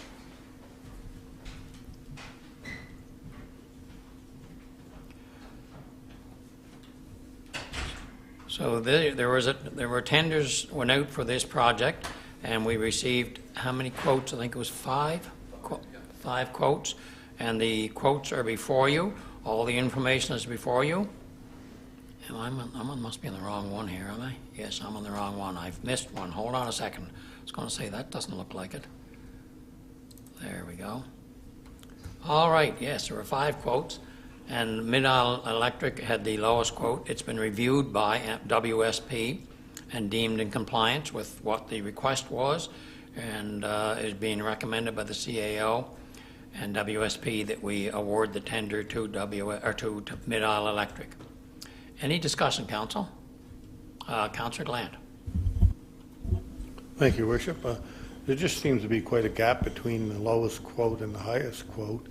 So there were tenders went out for this project, and we received how many quotes? I think it was five quotes, and the quotes are before you. All the information is before you. Must be in the wrong one here, am I? Yes, I'm on the wrong one. I've missed one. Hold on a second. I was going to say that doesn't look like it. There we go. All right, yes, there were 5 quotes, and Mid-Isle Electric had the lowest quote. It's been reviewed by WSP and deemed in compliance with what the request was, and is being recommended by the CAO and WSP that we award the tender to to Mid-Isle Electric. Any discussion, council? Councillor Glant. Thank you, Worship. There just seems to be quite a gap between the lowest quote and the highest quote.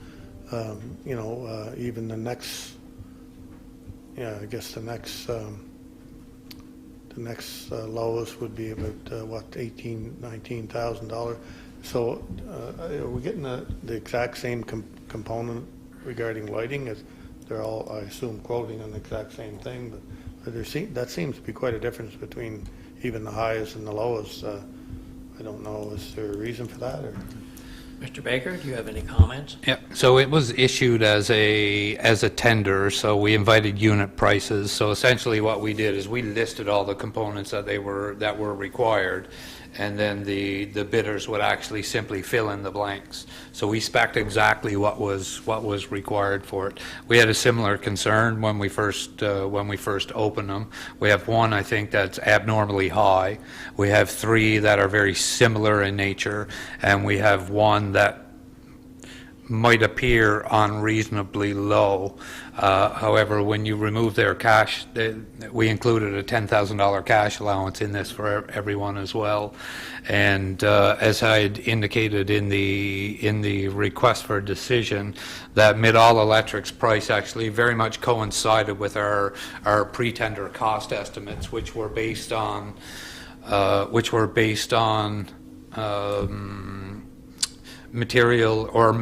Even the next, I guess the next lowest would be about $19,000. So are we getting the exact same component regarding lighting? As they're all, I assume, quoting on the exact same thing, but that seems to be quite a difference between even the highest and the lowest. I don't know, is there a reason for that? Or? Mr. Baker, do you have any comments? Yeah, so it was issued as a tender, so we invited unit prices. So essentially what we did is we listed all the components that were required, and then the bidders would actually simply fill in the blanks. So we spec'd exactly what was required for it. We had a similar concern when we first opened them. We have one, I think, that's abnormally high. We have 3 that are very similar in nature, and we have one that might appear unreasonably low. However, when you remove their cash, we included a $10,000 cash allowance in this for everyone as well. And as I had indicated in the request for a decision, that Mid-Isle Electric's price actually very much coincided with our pre-tender cost estimates, which were based on material or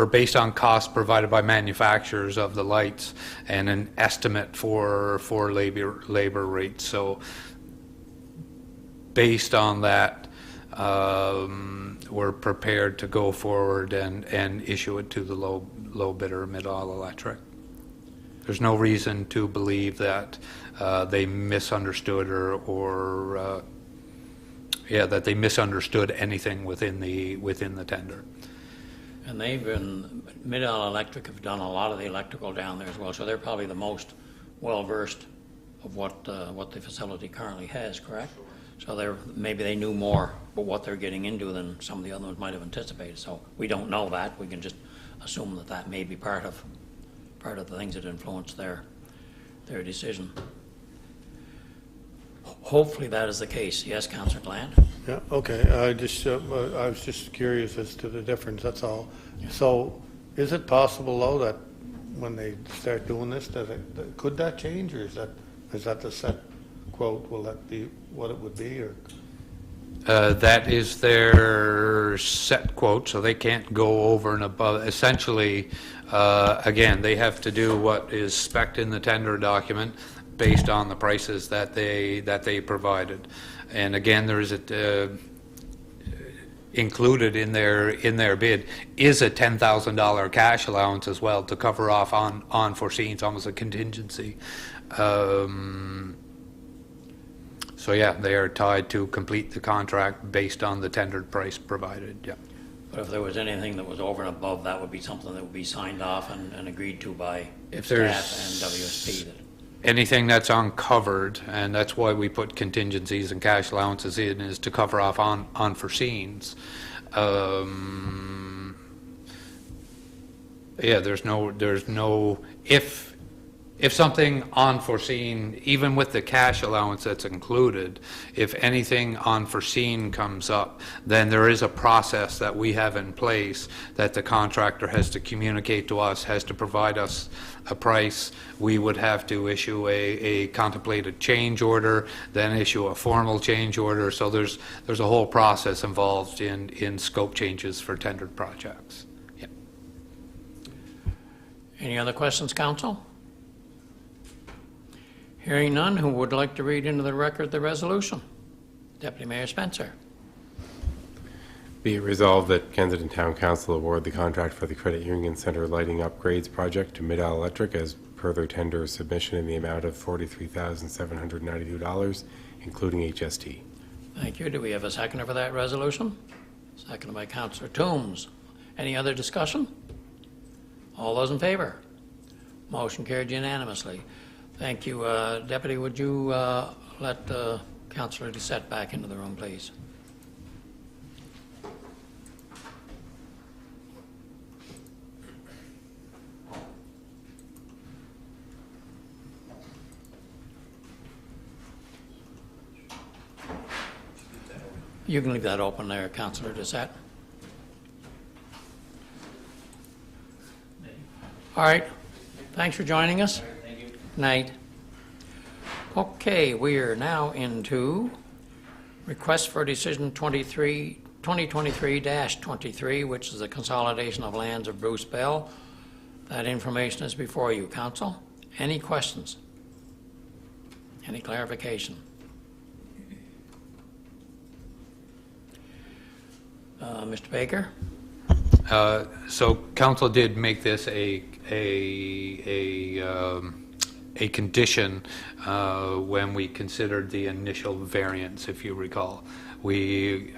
based on costs provided by manufacturers of the lights and an estimate for labor rates. So based on that, we're prepared to go forward and issue it to the low bidder, Mid-Isle Electric. There's no reason to believe that they misunderstood or that they misunderstood anything within the tender. And Mid-Isle Electric have done a lot of the electrical down there as well, so they're probably the most well-versed of what the facility currently has, correct? So maybe they knew more about what they're getting into than some of the other ones might have anticipated. So we don't know that. We can just assume that may be part of the things that influence their decision. Hopefully that is the case. Yes, Councillor Glant? Yeah, okay. I was just curious as to the difference, that's all. Yeah. So is it possible, though, that when they start doing this, could that change, or is that the set quote? Will that be what it would be, or? That is their set quote, so they can't go over and above. Essentially, again, they have to do what is spec'd in the tender document based on the prices that they provided. And again, there is included in their bid is a $10,000 cash allowance as well to cover off unforeseen. It's almost a contingency. So yeah, they are tied to complete the contract based on the tendered price provided. Yeah. But if there was anything that was over and above, that would be something that would be signed off and agreed to by If staff there's- and WSP. Anything that's uncovered, and that's why we put contingencies and cash allowances in, is to cover off on unforeseens. Yeah, there's no, if something unforeseen, even with the cash allowance that's included, if anything unforeseen comes up, then there is a process that we have in place that the contractor has to communicate to us, has to provide us a price. We would have to issue a contemplated change order, then issue a formal change order. So there's a whole process involved in scope changes for tendered projects. Yeah. Any other questions, council? Hearing none, who would like to read into the record the resolution? Deputy Mayor Spencer. Be it resolved that Kensington Town Council award the contract for the Credit Union Center lighting upgrades project to Mid-Isle Electric as per their tender submission in the amount of $43,792, including HST. Thank you. Do we have a seconder for that resolution? Seconded by Councillor Toombs. Any other discussion? All those in favor? Motion carried unanimously. Thank you. Deputy, would you let Councillor Doucette back into the room, please? You can leave that open there, Councillor Doucette. All right. Thanks for joining us. Thank you. Night. Okay, we are now into request for decision 2023-23, which is the consolidation of lands of Bruce Bell. That information is before you, council. Any questions? Any clarification? Mr. Baker? So council did make this a condition when we considered the initial variance, if you recall. We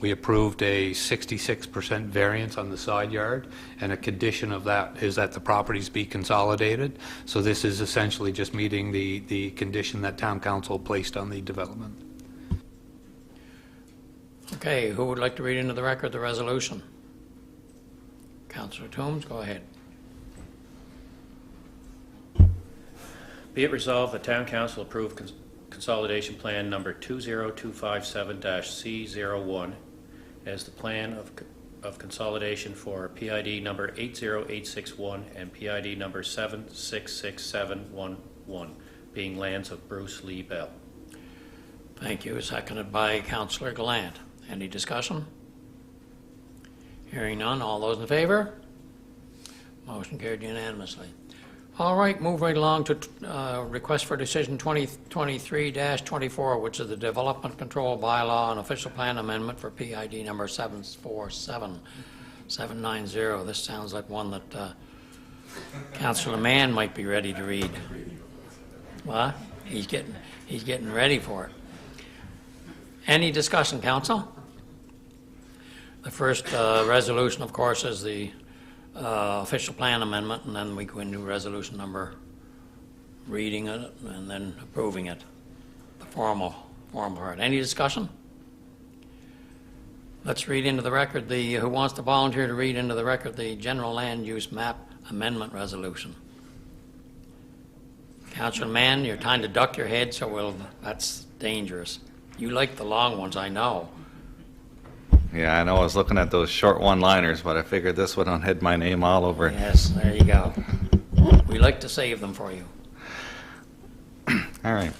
approved a 66% variance on the side yard, and a condition of that is that the properties be consolidated. So this is essentially just meeting the condition that town council placed on the development. Okay, who would like to read into the record the resolution? Councillor Toombs, go ahead. Be it resolved, the Town Council approve Consolidation Plan Number 20257-C01 as the plan of consolidation for PID number 80861 and PID number 766711, being lands of Bruce Lee Bell. Thank you. Seconded by Councillor Gallant. Any discussion? Hearing none. All those in favor? Motion carried unanimously. All right, move right along to request for decision 2023-24, which is the Development Control Bylaw and Official Plan Amendment for PID number 747790. This sounds like one that Councillor Mann might be ready to read. What? He's getting ready for it. Any discussion, council? The first resolution, of course, is the official plan amendment, and then we go into resolution number, reading it, and then approving it, the formal part. Any discussion? Let's read into the record who wants to volunteer to read into the record the general land use map amendment resolution? Councillor Mann, you're trying to duck your head, so that's dangerous. You like the long ones, I know. Yeah, I know I was looking at those short one-liners, but I figured this one had my name all over it. Yes, there you go. We like to save them for you. All right.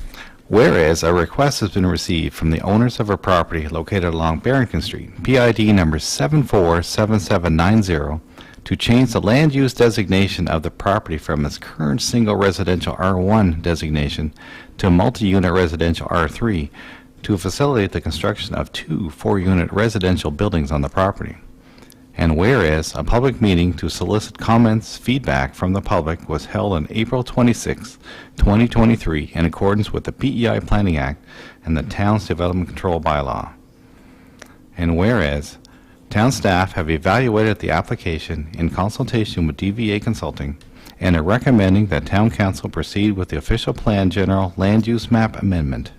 Whereas a request has been received from the owners of a property located along Barrington Street, PID number 747790, to change the land use designation of the property from its current single residential R1 designation to multi-unit residential R3, to facilitate the construction of 2 4-unit residential buildings on the property. And whereas a public meeting to solicit comments, feedback from the public was held on April 26, 2023, in accordance with the PEI Planning Act and the Town's Development Control Bylaw. And whereas town staff have evaluated the application in consultation with DVA Consulting and are recommending that town council proceed with the official plan general land use map amendment.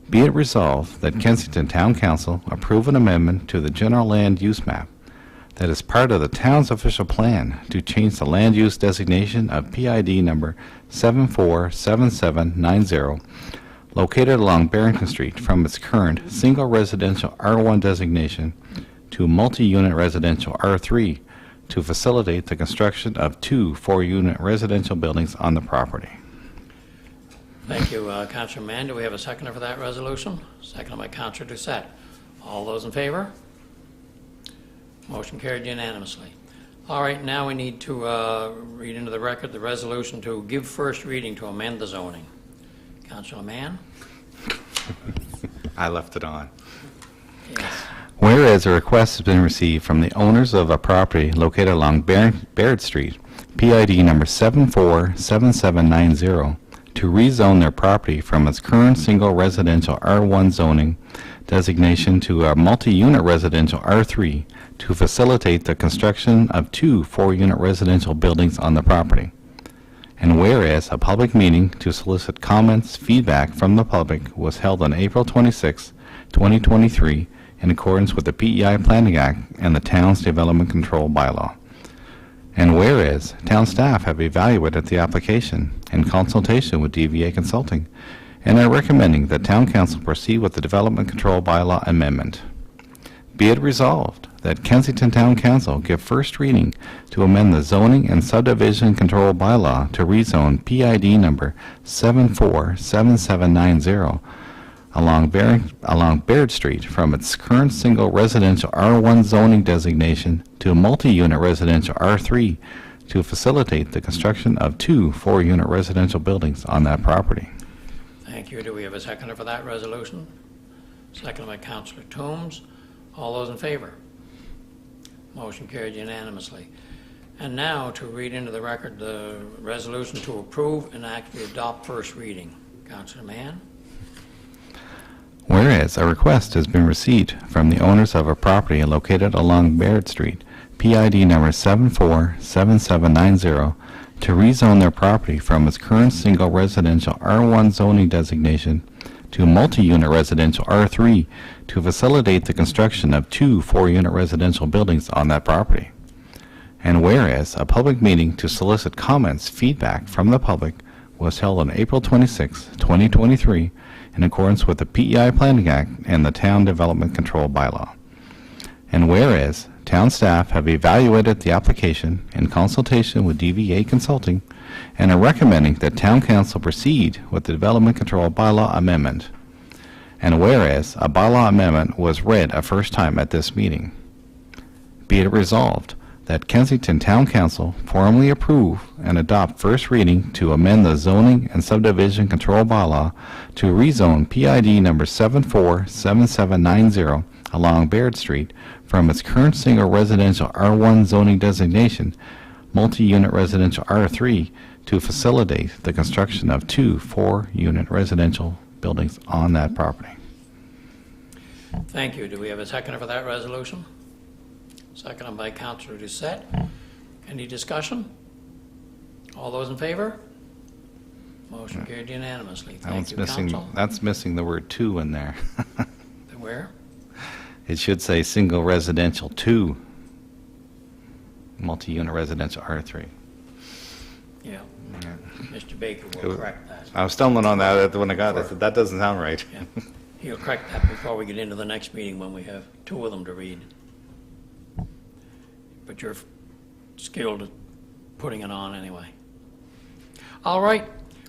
Be it resolved that Kensington Town Council approve an amendment to the general land use map that is part of the town's official plan to change the land use designation of PID number 747790 located along Barrington Street from its current single residential R1 designation to multi-unit residential R3 to facilitate the construction of 2 4-unit residential buildings on the property. Thank you, Councillor Mann. Do we have a seconder for that resolution? Seconded by Councillor Doucette. All those in favor? Motion carried unanimously. All right, now we need to read into the record the resolution to give first reading to amend the zoning. Councillor Mann? I left it on. Yes. Whereas a request has been received from the owners of a property located along Baird Street, PID number 747790, to rezone their property from its current single residential R1 zoning designation to a multi-unit residential R3 to facilitate the construction of 2 4-unit residential buildings on the property. And whereas a public meeting to solicit comments, feedback from the public was held on April 26, 2023, in accordance with the PEI Planning Act and the Town's Development Control Bylaw. And whereas town staff have evaluated the application in consultation with DVA Consulting and are recommending that town council proceed with the Development Control Bylaw amendment. Be it resolved that Kensington Town Council give first reading to amend the Zoning and Subdivision Control Bylaw to rezone PID number 747790 along Baird Street from its current single residential R1 zoning designation to a multi-unit residential R3 to facilitate the construction of 2 4-unit residential buildings on that property. Thank you. Do we have a seconder for that resolution? Seconded by Councillor Toombs. All those in favor? Motion carried unanimously. And now to read into the record the resolution to approve and actually adopt first reading. Councillor Mann? Whereas a request has been received from the owners of a property located along Baird Street, PID number 747790, to rezone their property from its current single residential R1 zoning designation to multi-unit residential R3 to facilitate the construction of 2 4-unit residential buildings on that property. And whereas a public meeting to solicit comments, feedback from the public was held on April 26, 2023, in accordance with the PEI Planning Act and the Town Development Control Bylaw. And whereas town staff have evaluated the application in consultation with DVA Consulting and are recommending that town council proceed with the Development Control Bylaw amendment. And whereas a bylaw amendment was read a first time at this meeting. Be it resolved that Kensington Town Council formally approve and adopt first reading to amend the Zoning and Subdivision Control Bylaw to rezone PID number 747790 along Baird Street from its current single residential R1 zoning designation, multi-unit residential R3, to facilitate the construction of 2 4-unit residential buildings on that property. Thank you. Do we have a seconder for that resolution? Seconded by Councillor Doucette. Any discussion? All those in favor? Motion carried unanimously. Thank you, Council. That's missing the word 2 in there. Where? It should say single residential 2, multi-unit residential R3. Yeah. Mr. Baker will correct that. I was stumbling on that when I got it. I said, that doesn't sound right. Yeah. He'll correct that before we get into the next meeting when we have 2 of them to read. But you're skilled at putting it on anyway. All right,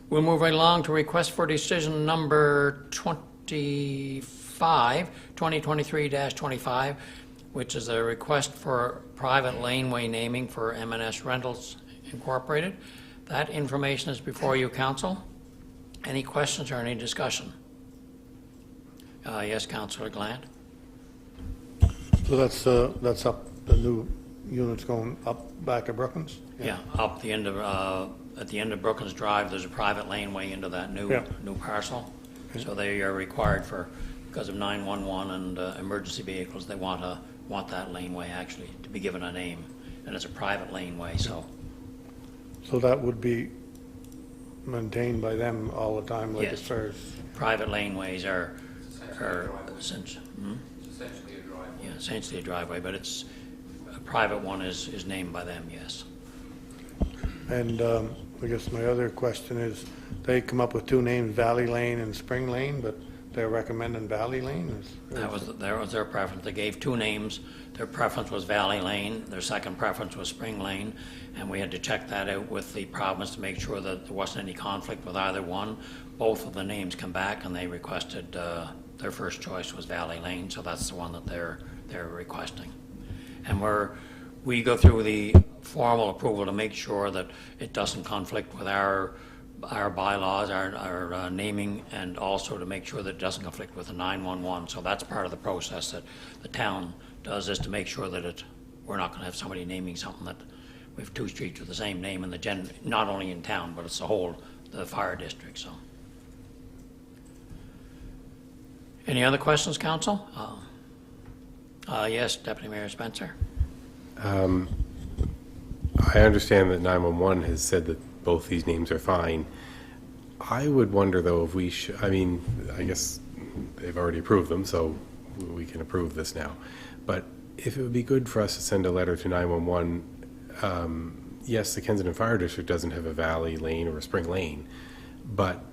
we'll move right along to request for decision number 25, 2023-25, which is a request for private laneway naming for M&S Rentals Incorporated. That information is before you, Council. Any questions or any discussion? Yes, Councillor Glant. So that's up, the new units going up back at Brookins? Yeah, up the end of, at the end of Brookins Drive, there's a private laneway into that new parcel. So they are required for, because of 911 and emergency vehicles, they want a want that laneway actually to be given a name, and it's a private laneway, so. So that would be maintained by them all the time, like Yes. as far as, Private laneways are essentially, Essentially a driveway. yeah, essentially a driveway, but it's, a private one is named by them, yes. and I guess my other question is, they come up with two names, Valley Lane and Spring Lane, but they're recommending Valley Lane? That was their preference. They gave two names. Their preference was Valley Lane. Their second preference was Spring Lane. And we had to check that out with the province to make sure that there wasn't any conflict with either one. Both of the names come back, and they requested, their first choice was Valley Lane, so that's the one that they're requesting. And we go through the formal approval to make sure that it doesn't conflict with our bylaws, our naming, and also to make sure that it doesn't conflict with the 911. So that's part of the process that the town does, is to make sure that we're not going to have somebody naming something that we have two streets with the same name in not only in town, but it's the fire district, so. Any other questions, council? Yes, Deputy Mayor Spencer. I understand that 911 has said that both these names are fine. I would wonder, though, if we should, I mean, I guess they've already approved them, so we can approve this now. But if it would be good for us to send a letter to 911, yes, the Kensington Fire District doesn't have a Valley Lane or a Spring Lane, but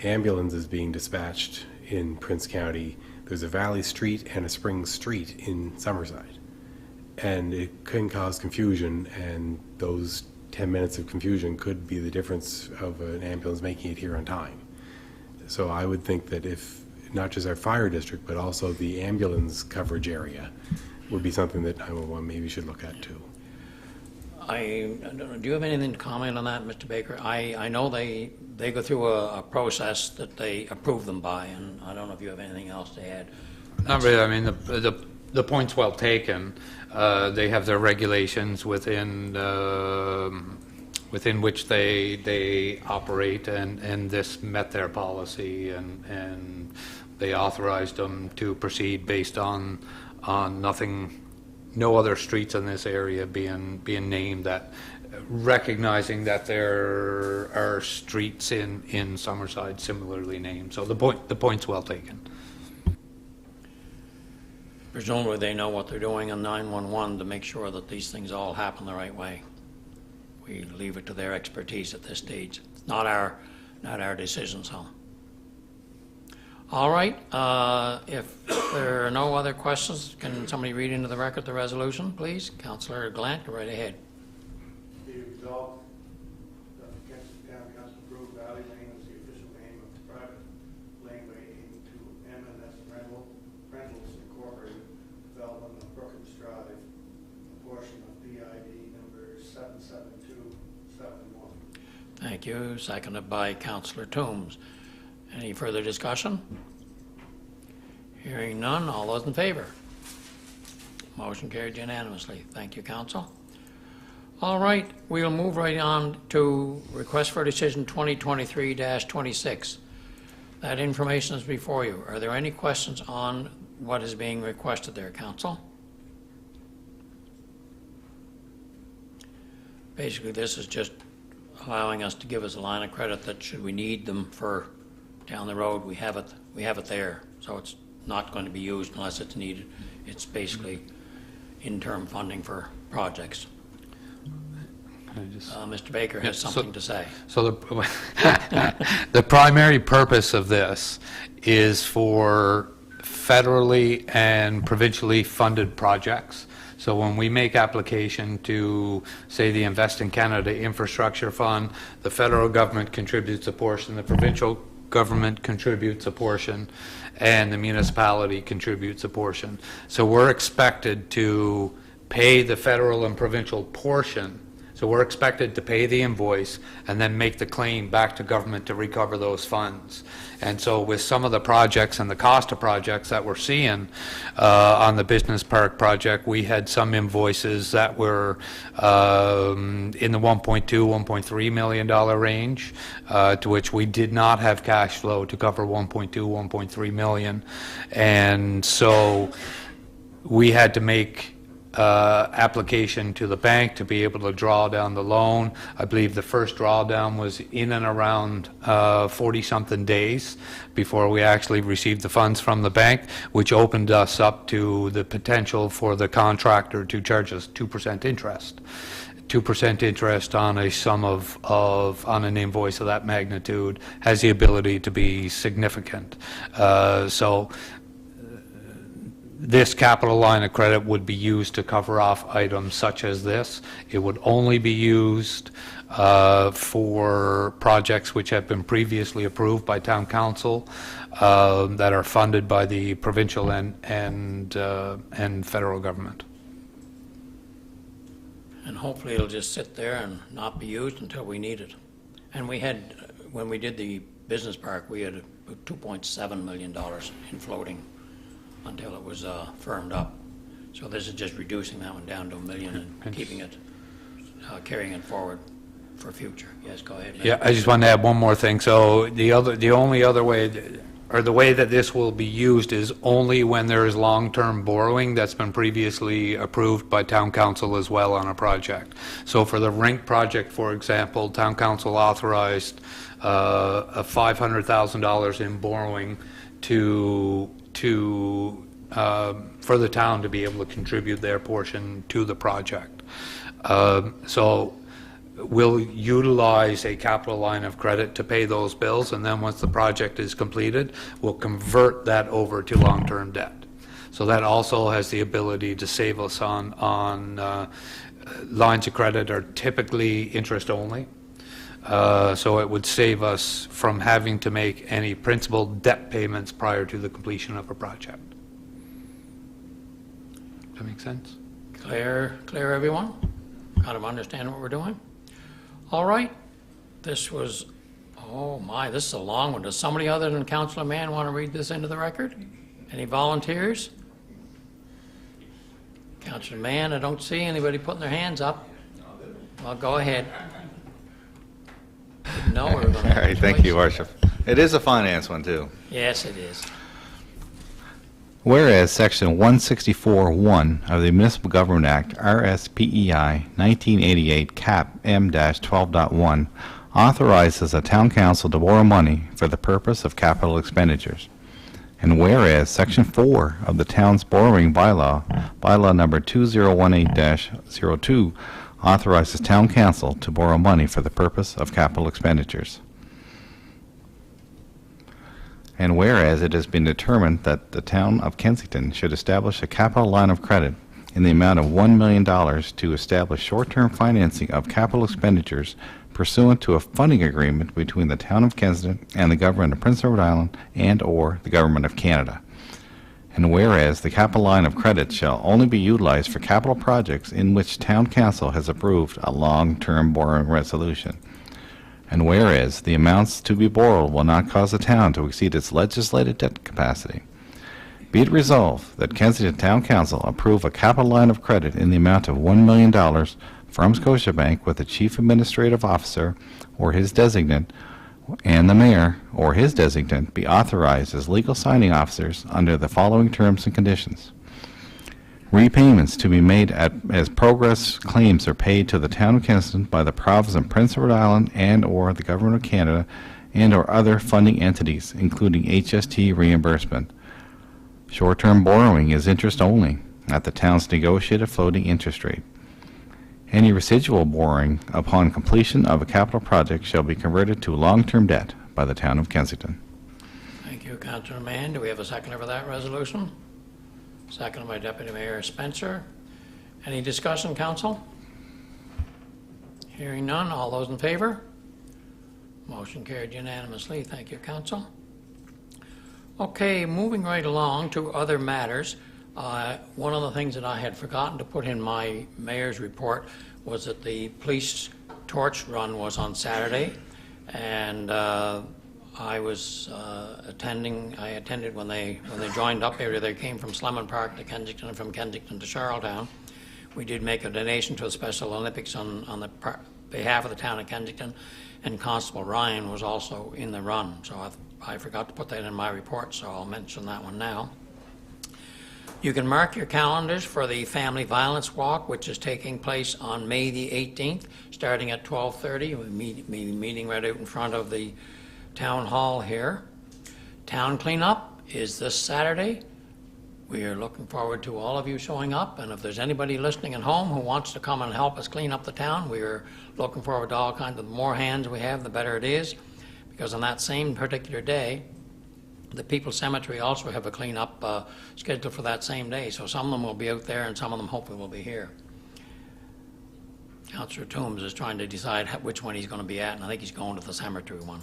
ambulance is being dispatched in Prince County. There's a Valley Street and a Spring Street in Summerside. And it can cause confusion, and those 10 minutes of confusion could be the difference of an ambulance making it here on time. So I would think that if, not just our fire district, but also the ambulance coverage area would be something that 911 maybe should look at too. I don't know, do you have anything to comment on that, Mr. Baker? I know they go through a process that they approve them by, and I don't know if you have anything else to add. Not really. I mean, the point's well taken. They have their regulations within which they operate, and this met their policy, and they authorized them to proceed based on nothing, no other streets in this area being named, that recognizing that there are streets in Summerside similarly named. So the point's well taken. Presumably they know what they're doing on 911 to make sure that these things all happen the right way. We leave it to their expertise at this stage. It's not our decision, so. All right, if there are no other questions, can somebody read into the record the resolution, please? Councillor Glant, go right ahead. be resolved that the Kensington Town Council approve Valley Lane as the official name of the private laneway into M&S Rentals Incorporated, development of Brookins Drive, a portion of PID number 77271. Thank you. Seconded by Councillor Toombs. Any further discussion? Hearing none, all those in favor? Motion carried unanimously. Thank you, Council. All right, we'll move right on to request for decision 2023-26. That information is before you. Are there any questions on what is being requested there, Council? Basically, this is just allowing us to give us a line of credit that should we need them for down the road, we have it there. So it's not going to be used unless it's needed. It's basically interim funding for projects. Mr. Baker has something to say. So the primary purpose of this is for federally and provincially funded projects. So when we make application to, say, the Invest in Canada Infrastructure Fund, the federal government contributes a portion, the provincial government contributes a portion, and the municipality contributes a portion. So we're expected to pay the federal and provincial portion. So we're expected to pay the invoice and then make the claim back to government to recover those funds. And so with some of the projects and the cost of projects that we're seeing on the business park project, we had some invoices that were in the $1.2, $1.3 million range, to which we did not have cash flow to cover $1.2, $1.3 million. And so we had to make application to the bank to be able to draw down the loan. I believe the first drawdown was in and around 40-something days before we actually received the funds from the bank, which opened us up to the potential for the contractor to charge us 2% interest. 2% interest on a sum on an invoice of that magnitude has the ability to be significant. So this capital line of credit would be used to cover off items such as this. It would only be used for projects which have been previously approved by town council that are funded by the provincial and federal government. And hopefully it'll just sit there and not be used until we need it. And we had, when we did the business park, we had $2.7 million in floating until it was firmed up. So this is just reducing that one down to $1 million and keeping it, carrying it forward for future. Yes, go ahead. Yeah, I just want to add one more thing. So the only other way, or the way that this will be used is only when there is long-term borrowing that's been previously approved by town council as well on a project. So for the rink project, for example, town council authorized a $500,000 in borrowing for the town to be able to contribute their portion to the project. So we'll utilize a capital line of credit to pay those bills, and then once the project is completed, we'll convert that over to long-term debt. So that also has the ability to save us on lines of credit are typically interest only. So it would save us from having to make any principal debt payments prior to the completion of a project. Does that make sense? Clear, everyone? Kind of understand what we're doing? All right. This was, oh my, this is a long one. Does somebody other than Councillor Mann want to read this into the record? Any volunteers? Councillor Mann, I don't see anybody putting their hands up. Well, go ahead. No, we're going to. All right, thank you, Worship. It is a finance one, too. Yes, it is. Whereas Section 164(1) of the Municipal Government Act, RSPEI 1988, Cap M-12.1, authorizes a town council to borrow money for the purpose of capital expenditures. And whereas Section 4 of the town's borrowing bylaw, bylaw number 2018-02, authorizes town council to borrow money for the purpose of capital expenditures. And whereas it has been determined that the town of Kensington should establish a capital line of credit in the amount of $1 million to establish short-term financing of capital expenditures pursuant to a funding agreement between the town of Kensington and the government of Prince Edward Island and/or the government of Canada. And whereas the capital line of credit shall only be utilized for capital projects in which town council has approved a long-term borrowing resolution. And whereas the amounts to be borrowed will not cause the town to exceed its legislated debt capacity. Be it resolved that Kensington Town Council approve a capital line of credit in the amount of $1 million from Scotiabank with the Chief Administrative Officer or his designate and the Mayor or his designate be authorized as legal signing officers under the following terms and conditions. Repayments to be made as progress claims are paid to the town of Kensington by the province of Prince Edward Island and/or the government of Canada and/or other funding entities, including HST reimbursement. Short-term borrowing is interest only at the town's negotiated floating interest rate. Any residual borrowing upon completion of a capital project shall be converted to long-term debt by the town of Kensington. Thank you, Councillor Mann. Do we have a seconder for that resolution? Seconded by Deputy Mayor Spencer. Any discussion, Council? Hearing none. All those in favor? Motion carried unanimously. Thank you, Council. Okay, moving right along to other matters. One of the things that I had forgotten to put in my mayor's report was that the police torch run was on Saturday, and I was attending. I attended when they joined up here. They came from Slemon Park to Kensington and from Kensington to Charlottetown. We did make a donation to the Special Olympics on the behalf of the town of Kensington, and Constable Ryan was also in the run. So I forgot to put that in my report, so I'll mention that one now. You can mark your calendars for the Family Violence Walk, which is taking place on May the 18th, starting at 12:30. We'll be meeting right out in front of the Town Hall here. Town cleanup is this Saturday. We are looking forward to all of you showing up, and if there's anybody listening at home who wants to come and help us clean up the town, we are looking forward to all kinds of, the more hands we have, the better it is, because on that same particular day, the People's Cemetery also have a cleanup scheduled for that same day, so some of them will be out there and some of them hopefully will be here. Councillor Toombs is trying to decide which one he's going to be at, and I think he's going to the cemetery one.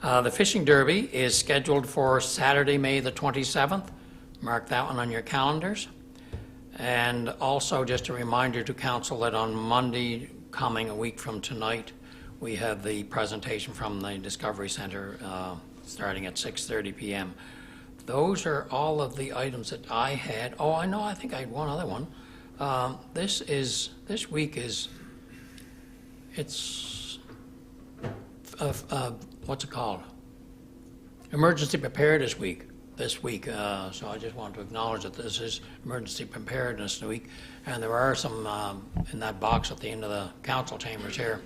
The Fishing Derby is scheduled for Saturday, May the 27th. Mark that one on your calendars. And also just a reminder to council that on Monday, coming a week from tonight, we have the presentation from the Discovery Center starting at 6:30 p.m. Those are all of the items that I had. Oh, I know, I think I had one other one. This week is, it's, what's it called? Emergency Preparedness Week this week. So I just want to acknowledge that this is Emergency Preparedness Week. And there are some, in that box at the end of the council chambers here,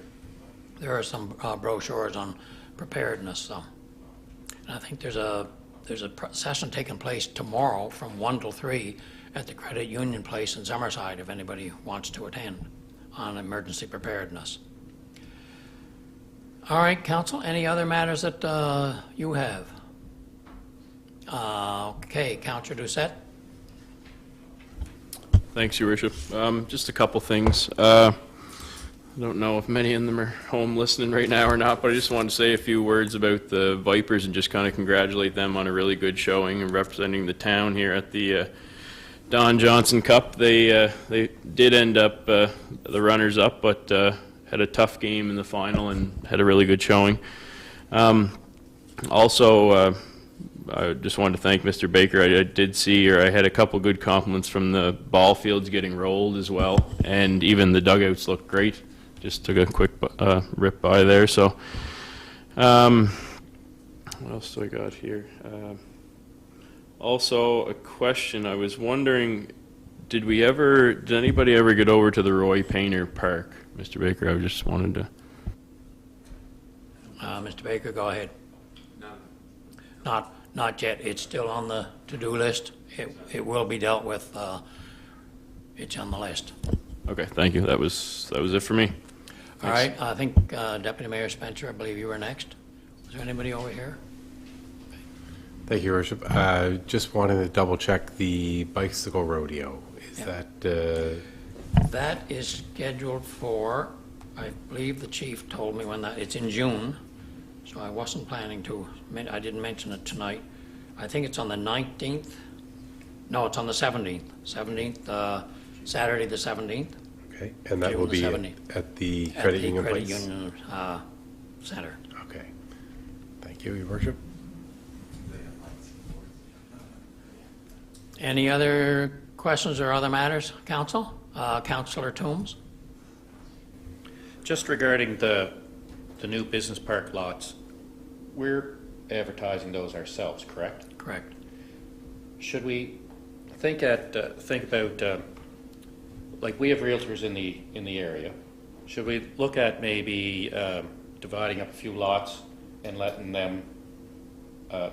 there are some brochures on preparedness. So. And I think there's a session taking place tomorrow from 1 till 3 at the Credit Union Place in Summerside, if anybody wants to attend, on emergency preparedness. All right, council, any other matters that you have? Okay, Councillor Doucette. Thanks, Your Worship. Just a couple things. I don't know if many of them are home listening right now or not, but I just wanted to say a few words about the Vipers and just kind of congratulate them on a really good showing and representing the town here at the Don Johnson Cup. They did end up the runners-up, but had a tough game in the final and had a really good showing. Also, I just wanted to thank Mr. Baker. I did see, or I had a couple good compliments from the ball fields getting rolled as well, and even the dugouts looked great. Just took a quick rip by there. So, what else do I got here? Also, a question. I was wondering, did anybody ever get over to the Roy Painter Park, Mr. Baker? I just wanted to. Mr. Baker, go ahead. Not yet. It's still on the to-do list. It will be dealt with. It's on the list. Okay, thank you. That was it for me. All right. I think Deputy Mayor Spencer, I believe you were next. Was there anybody over here? Thank you, Your Worship. Just wanted to double check the bicycle rodeo. Is that? That is scheduled for, I believe the chief told me when it's in June, so I wasn't planning to, I didn't mention it tonight. I think it's on the 19th. No, it's on the 17th. Saturday the 17th. Okay, and that will be at the Credit Union Place? Credit Union Center. Okay. Thank you, Your Worship. Any other questions or other matters, Council? Councillor Toombs? Just regarding the new business park lots, we're advertising those ourselves, correct? Correct. Should we think about like we have realtors in the area? Should we look at maybe dividing up a few lots and letting them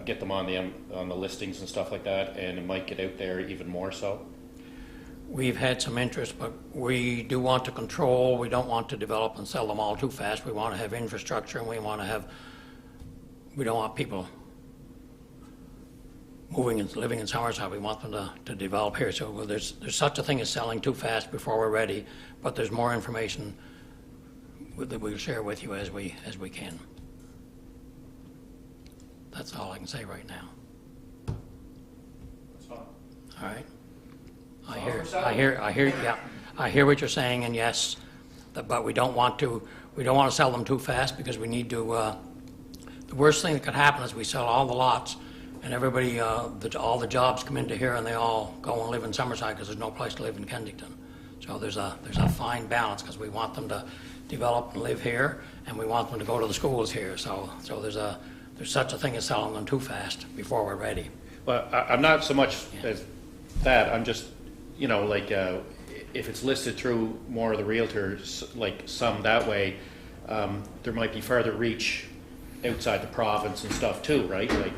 get them on the listings and stuff like that, and it might get out there even more so? We've had some interest, but we do want to control. We don't want to develop and sell them all too fast. We want to have infrastructure, and we don't want people moving and living in Summerside. We want them to develop here. So there's such a thing as selling too fast before we're ready, but there's more information that we'll share with you as we can. That's all I can say right now. That's fine. All right. I hear what you're saying, and yes, but we don't want to sell them too fast, because we need to. The worst thing that could happen is we sell all the lots, and everybody, all the jobs come into here, and they all go and live in Summerside because there's no place to live in Kensington. So there's a fine balance, because we want them to develop and live here, and we want them to go to the schools here. So there's such a thing as selling them too fast before we're ready. Well, I'm not so much as that, I'm just, you know, like, if it's listed through more of the realtors, like some that way, there might be further reach outside the province and stuff too, right? Like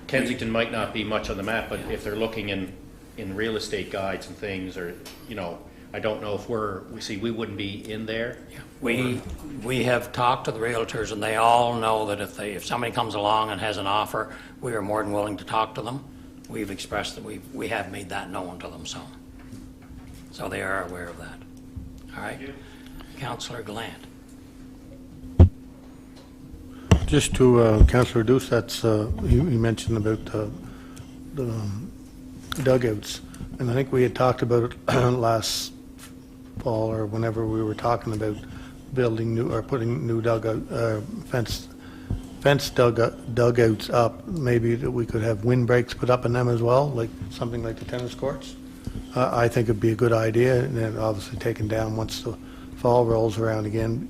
Kensington might not be much on the map, but if they're looking in real estate guides and things, or, you know, I don't know if we wouldn't be in there. We have talked to the realtors, and they all know that if somebody comes along and has an offer, we are more than willing to talk to them. We've expressed that we have made that known to them, so they are aware of that. All right? Councillor Gallant. Just to Councillor Douce, that's, you mentioned about the dugouts, and I think we had talked about it last fall or whenever we were talking about building new or putting new dugout fenced dugouts up. Maybe that we could have windbreaks put up in them as well, like something like the tennis courts. I think it'd be a good idea, and then obviously taken down once the fall rolls around again.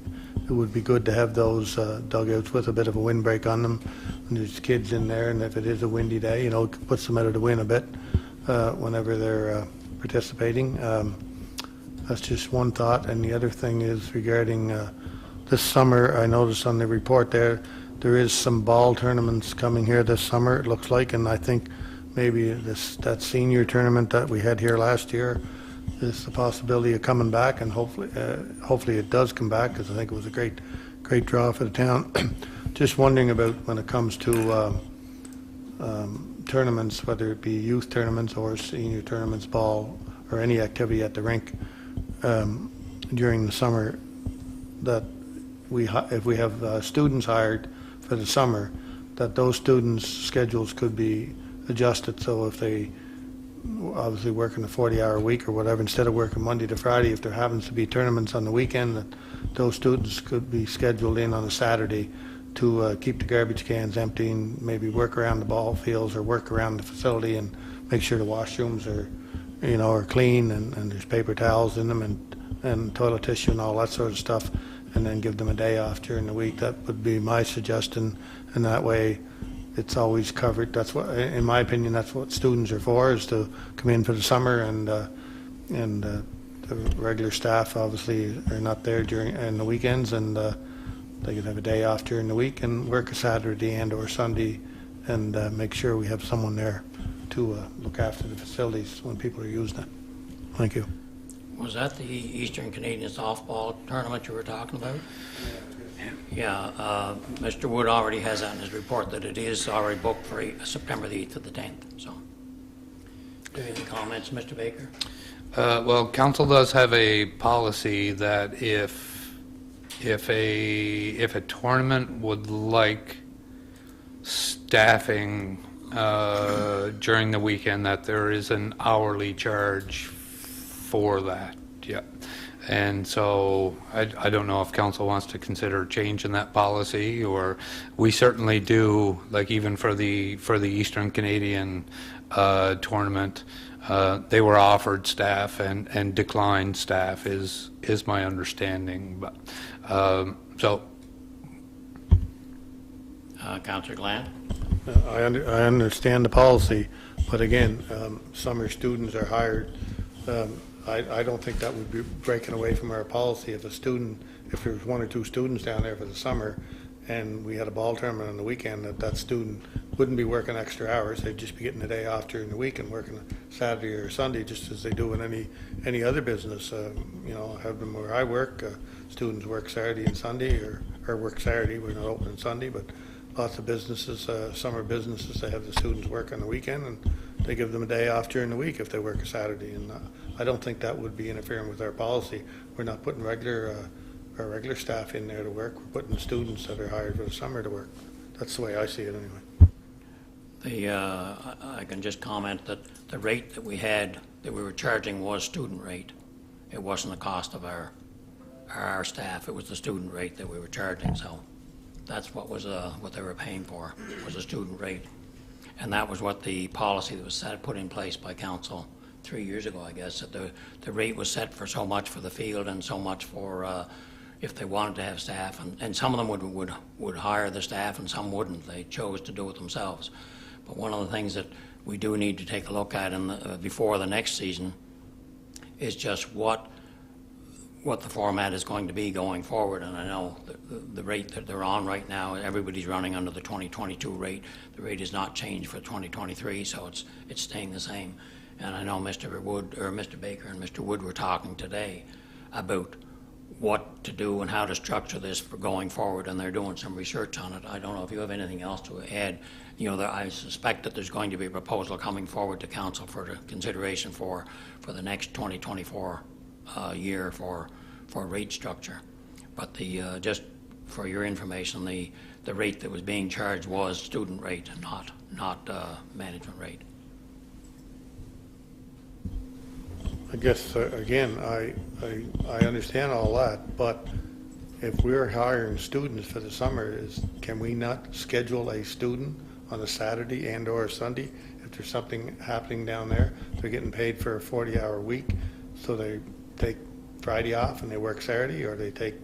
It would be good to have those dugouts with a bit of a windbreak on them. And there's kids in there, and if it is a windy day, you know, it puts them out of the wind a bit whenever they're participating. That's just one thought. And the other thing is regarding this summer, I noticed on the report there is some ball tournaments coming here this summer, it looks like, and I think maybe that senior tournament that we had here last year is the possibility of coming back, and hopefully it does come back, because I think it was a great draw for the town. Just wondering about when it comes to tournaments, whether it be youth tournaments or senior tournaments, ball, or any activity at the rink during the summer, that if we have students hired for the summer, that those students' schedules could be adjusted, so if they obviously working a 40-hour week or whatever, instead of working Monday to Friday, if there happens to be tournaments on the weekend, that those students could be scheduled in on a Saturday to keep the garbage cans empty and maybe work around the ball fields or work around the facility and make sure the washrooms are clean and there's paper towels in them and toilet tissue and all that sort of stuff, and then give them a day off during the week. That would be my suggestion, and that way it's always covered. That's what, in my opinion, that's what students are for, is to come in for the summer, and the regular staff obviously are not there in the weekends, and they could have a day off during the week and work a Saturday and or Sunday, and make sure we have someone there to look after the facilities when people are using it. Thank you. Was that the Eastern Canadian softball tournament you were talking about? Yeah, Mr. Wood already has that in his report, that it is already booked for September the 8th to the 10th, so. Do you have any comments, Mr. Baker? Well, council does have a policy that if a tournament would like staffing during the weekend, that there is an hourly charge for that. Yeah. And so I don't know if council wants to consider changing that policy, or we certainly do, like even for the Eastern Canadian tournament, they were offered staff and declined staff is my understanding. But so Councillor Gland? I understand the policy, but again, summer students are hired. I don't think that would be breaking away from our policy. If there's one or two students down there for the summer, and we had a ball tournament on the weekend, that student wouldn't be working extra hours. They'd just be getting a day off during the week and working a Saturday or Sunday, just as they do in any other business. Have them where I work. Students work Saturday and Sunday, or work Saturday. We're not open on Sunday, but lots of businesses, summer businesses, they have the students work on the weekend, and they give them a day off during the week if they work a Saturday. And I don't think that would be interfering with our policy. We're not putting our regular staff in there to work. We're putting the students that are hired for the summer to work. That's the way I see it anyway. I can just comment that the rate that we were charging was student rate. It wasn't the cost of our staff. It was the student rate that we were charging. So that's what they were paying for, was a student rate. And that was what the policy that was put in place by council 3 years ago, I guess, that the rate was set for so much for the field and so much for if they wanted to have staff. And some of them would hire the staff and some wouldn't. They chose to do it themselves. But one of the things that we do need to take a look at before the next season is just what the format is going to be going forward. And I know the rate that they're on right now, everybody's running under the 2022 rate. The rate has not changed for 2023, so it's staying the same. And I know Mr. Baker and Mr. Wood were talking today about what to do and how to structure this for going forward, and they're doing some research on it. I don't know if you have anything else to add. I suspect that there's going to be a proposal coming forward to council for the consideration for the next 2024 year for rate structure. But just for your information, the rate that was being charged was student rate, not management rate. I guess, again, I understand all that, but if we're hiring students for the summer, can we not schedule a student on a Saturday and or a Sunday? If there's something happening down there, they're getting paid for a 40-hour week, so they take Friday off and they work Saturday, or they take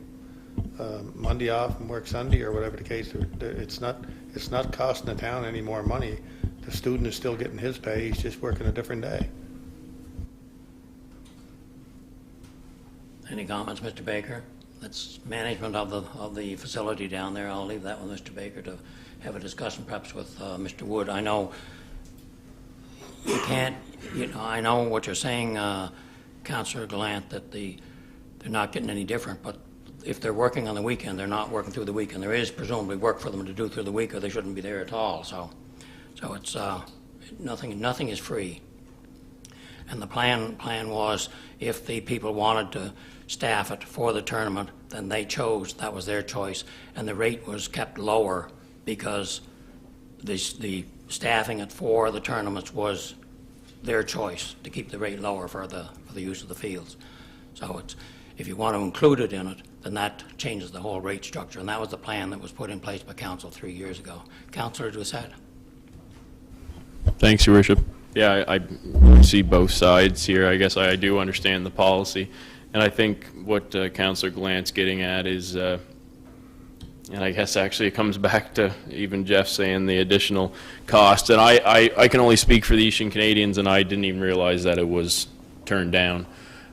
Monday off and work Sunday, or whatever the case. It's not costing the town any more money. The student is still getting his pay, he's just working a different day. Any comments, Mr. Baker? That's management of the facility down there. I'll leave that with Mr. Baker to have a discussion perhaps with Mr. Wood. I know you can't, I know what you're saying, Councillor Gallant, that they're not getting any different, but if they're working on the weekend, they're not working through the weekend. There is presumably work for them to do through the week, or they shouldn't be there at all. So it's nothing is free. And the plan was, if the people wanted to staff it for the tournament, then they chose, that was their choice, and the rate was kept lower because the staffing it for the tournaments was their choice to keep the rate lower for the use of the fields. So if you want to include it in it, then that changes the whole rate structure, and that was the plan that was put in place by council 3 years ago. Councillor Doucette. Thanks, Your Worship. Yeah, I see both sides here. I guess I do understand the policy. And I think what Councillor Gallant's getting at is, and I guess actually it comes back to even Jeff saying the additional cost. And I can only speak for the Eastern Canadians, and I didn't even realize that it was turned down.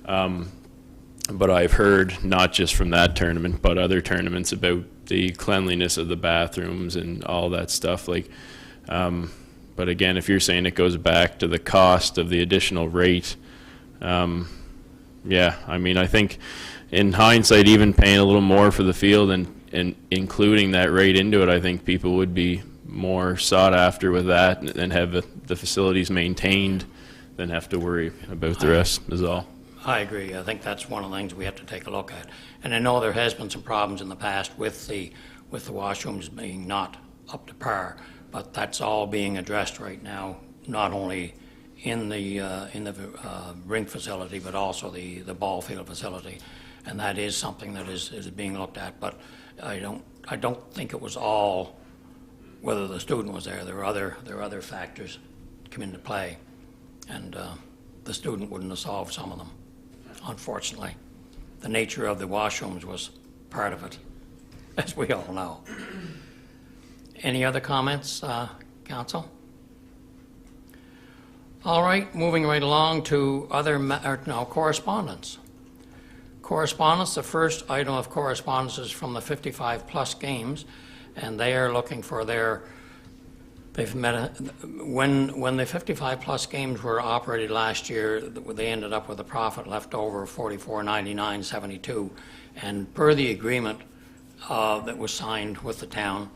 But I've heard, not just from that tournament, but other tournaments, about the cleanliness of the bathrooms and all that stuff. But again, if you're saying it goes back to the cost of the additional rate, yeah, I mean, I think in hindsight, even paying a little more for the field and including that rate into it, I think people would be more sought after with that and have the facilities maintained than have to worry about the rest, is all. I agree. I think that's one of the things we have to take a look at. And I know there has been some problems in the past with the washrooms being not up to par, but that's all being addressed right now, not only in the rink facility, but also the ball field facility, and that is something that is being looked at. But I don't think it was all whether the student was there. There are other factors come into play, and the student wouldn't have solved some of them, unfortunately. The nature of the washrooms was part of it, as we all know. Any other comments, Council? All right, moving right along to correspondence. Correspondence, the first item of correspondence is from the 55-plus games, and they are looking for when the 55-plus games were operated last year, they ended up with a profit left over of $44.99.72, and per the agreement that was signed with the town,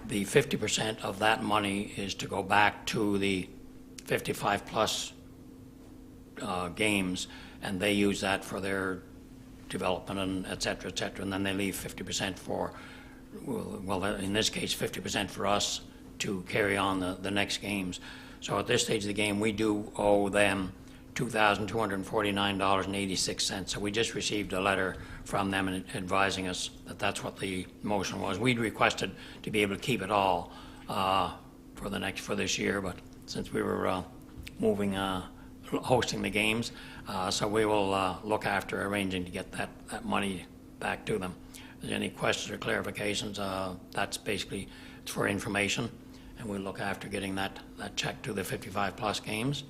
the 50% of that money is to go back to the 55-plus games, and they use that for their development and et cetera, and then they leave 50% for, well, in this case, 50% for us to carry on the next games. So at this stage of the game, we do owe them $2,249.86. So we just received a letter from them advising us that that's what the motion was. We'd requested to be able to keep it all for this year, but since we were hosting the games, so we will look after arranging to get that money back to them. If there's any questions or clarifications, that's basically, it's for information, and we'll look after getting that check to the 55-plus games.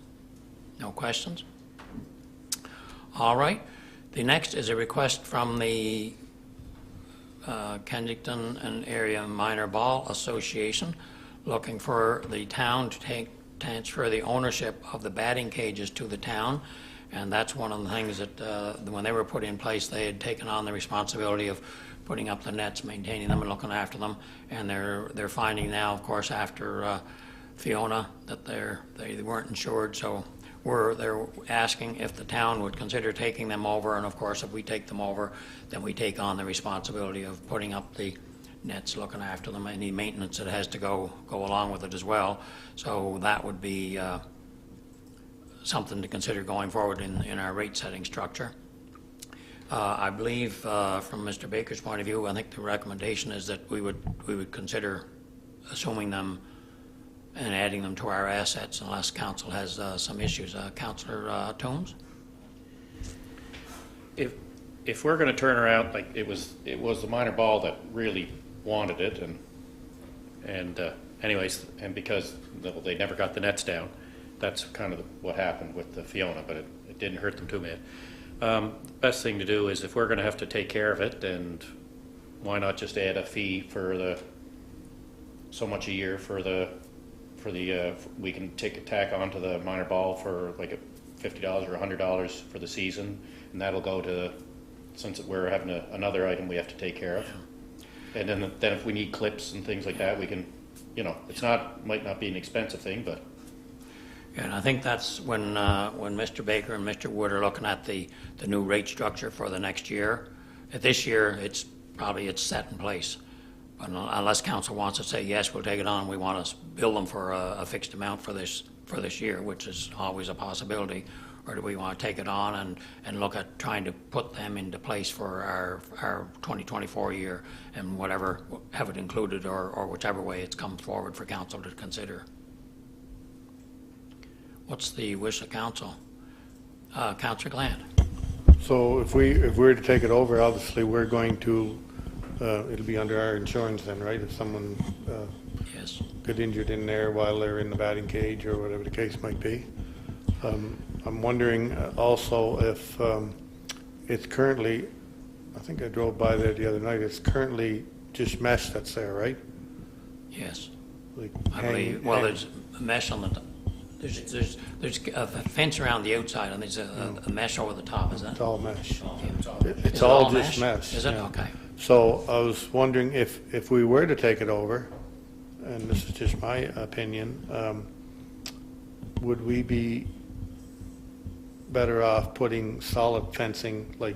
No questions? All right. The next is a request from the Kensington and Area Minor Ball Association, looking for the town to transfer the ownership of the batting cages to the town. And that's one of the things that, when they were put in place, they had taken on the responsibility of putting up the nets, maintaining them, and looking after them. And they're finding now, of course, after Fiona, that they weren't insured. So they're asking if the town would consider taking them over. And of course, if we take them over, then we take on the responsibility of putting up the nets, looking after them, any maintenance that has to go along with it as well. So that would be something to consider going forward in our rate setting structure. I believe from Mr. Baker's point of view, I think the recommendation is that we would consider assuming them and adding them to our assets unless council has some issues. Councillor Toombs? If we're going to turn around, like it was the minor ball that really wanted it, and anyways, and because they never got the nets down, that's kind of what happened with the Fiona, but it didn't hurt them too bad. The best thing to do is, if we're going to have to take care of it, and why not just add a fee for so much a year for the we can tack onto the minor ball for like $50 or $100 for the season, and that'll go to, since we're having another item we have to take care of. And then if we need clips and things like that, we can, might not be an expensive thing, but. Yeah, and I think that's when Mr. Baker and Mr. Wood are looking at the new rate structure for the next year. This year, it's set in place. But unless council wants to say, yes, we'll take it on, we want to bill them for a fixed amount for this year, which is always a possibility, or do we want to take it on and look at trying to put them into place for our 2024 year, and have it included, or whichever way it's come forward for council to consider. What's the wish of council? Councillor Gland? So if we're to take it over, obviously we're going to, it'll be under our insurance then, right? If someone Yes. got injured in there while they're in the batting cage or whatever the case might be. I'm wondering also if it's currently, I think I drove by there the other night, it's currently just mesh that's there, right? Yes. Like I believe, there's a mesh on the top. There's a fence around the outside, and there's a mesh over the top, is that? It's all mesh. Is It's it all just mesh. Is it? yeah. Okay. So I was wondering if we were to take it over, and this is just my opinion, would we be better off putting solid fencing like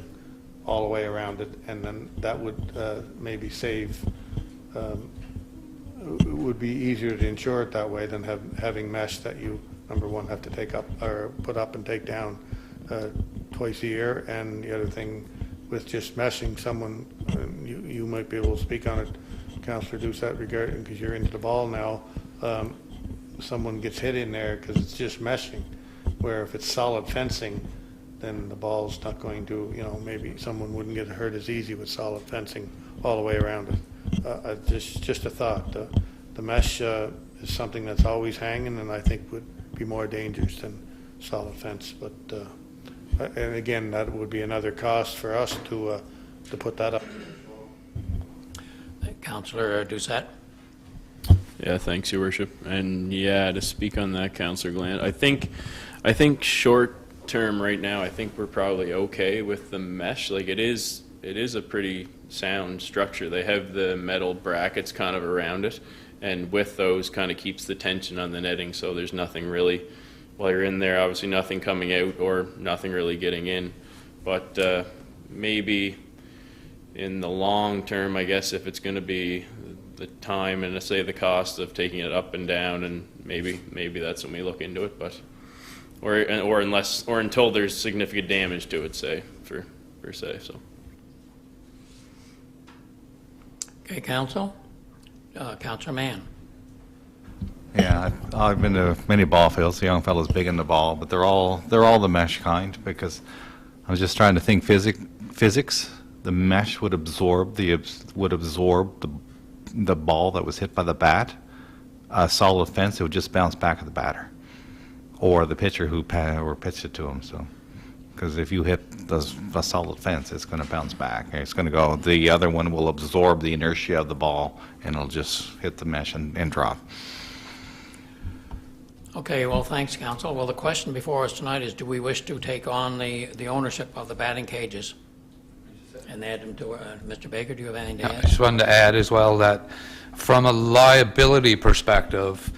all the way around it, and then that would maybe save, it would be easier to insure it that way than having mesh that you, number one, have to take up or put up and take down twice a year. And the other thing with just meshing, someone, you might be able to speak on it, Councillor Doucette, regarding, because you're into the ball now, someone gets hit in there because it's just meshing, where if it's solid fencing, then the ball's not going to, maybe someone wouldn't get hurt as easy with solid fencing all the way around it. Just a thought. The mesh is something that's always hanging, and I think would be more dangerous than solid fence. But and again, that would be another cost for us to put that up. Councillor Doucette? Yeah, thanks, Your Worship. And yeah, to speak on that, Councillor Glant, I think short term right now, I think we're probably okay with the mesh. Like it is a pretty sound structure. They have the metal brackets kind of around it, and with those kind of keeps the tension on the netting, so there's nothing really, while you're in there, obviously nothing coming out or nothing really getting in. But maybe in the long term, I guess, if it's going to be the time and say the cost of taking it up and down, and maybe that's when we look into it, but or until there's significant damage to it, say, per se. So. Okay, Council? Councillor Mann? Yeah, I've been to many ball fields. The young fellow's big in the ball, but they're all the mesh kind, because I was just trying to think physics. The mesh would absorb the ball that was hit by the bat. a solid fence, it would just bounce back at the batter or the pitcher who pitched it to him. So, because if you hit a solid fence, it's going to bounce back. It's going to go. The other one will absorb the inertia of the ball, and it'll just hit the mesh and drop. Okay, well, thanks, council. Well, the question before us tonight is, do we wish to take on the ownership of the batting cages and add them to, Mr. Baker, do you have anything to I add? just wanted to add as well that from a liability perspective,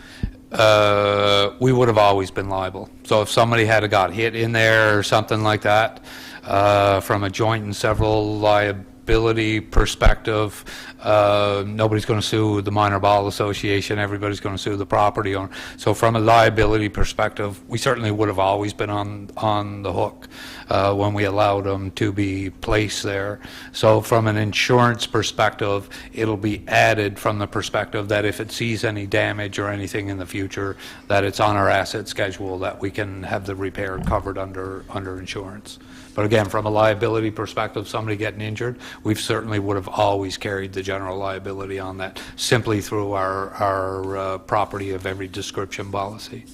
we would have always been liable. So if somebody had got hit in there or something like that, from a joint and several liability perspective, nobody's going to sue the Minor Ball Association, everybody's going to sue the property owner. So from a liability perspective, we certainly would have always been on the hook when we allowed them to be placed there. So from an insurance perspective, it'll be added from the perspective that if it sees any damage or anything in the future, that it's on our asset schedule, that we can have the repair covered under insurance. But again, from a liability perspective, somebody getting injured, we certainly would have always carried the general liability on that, simply through our property of every description policy.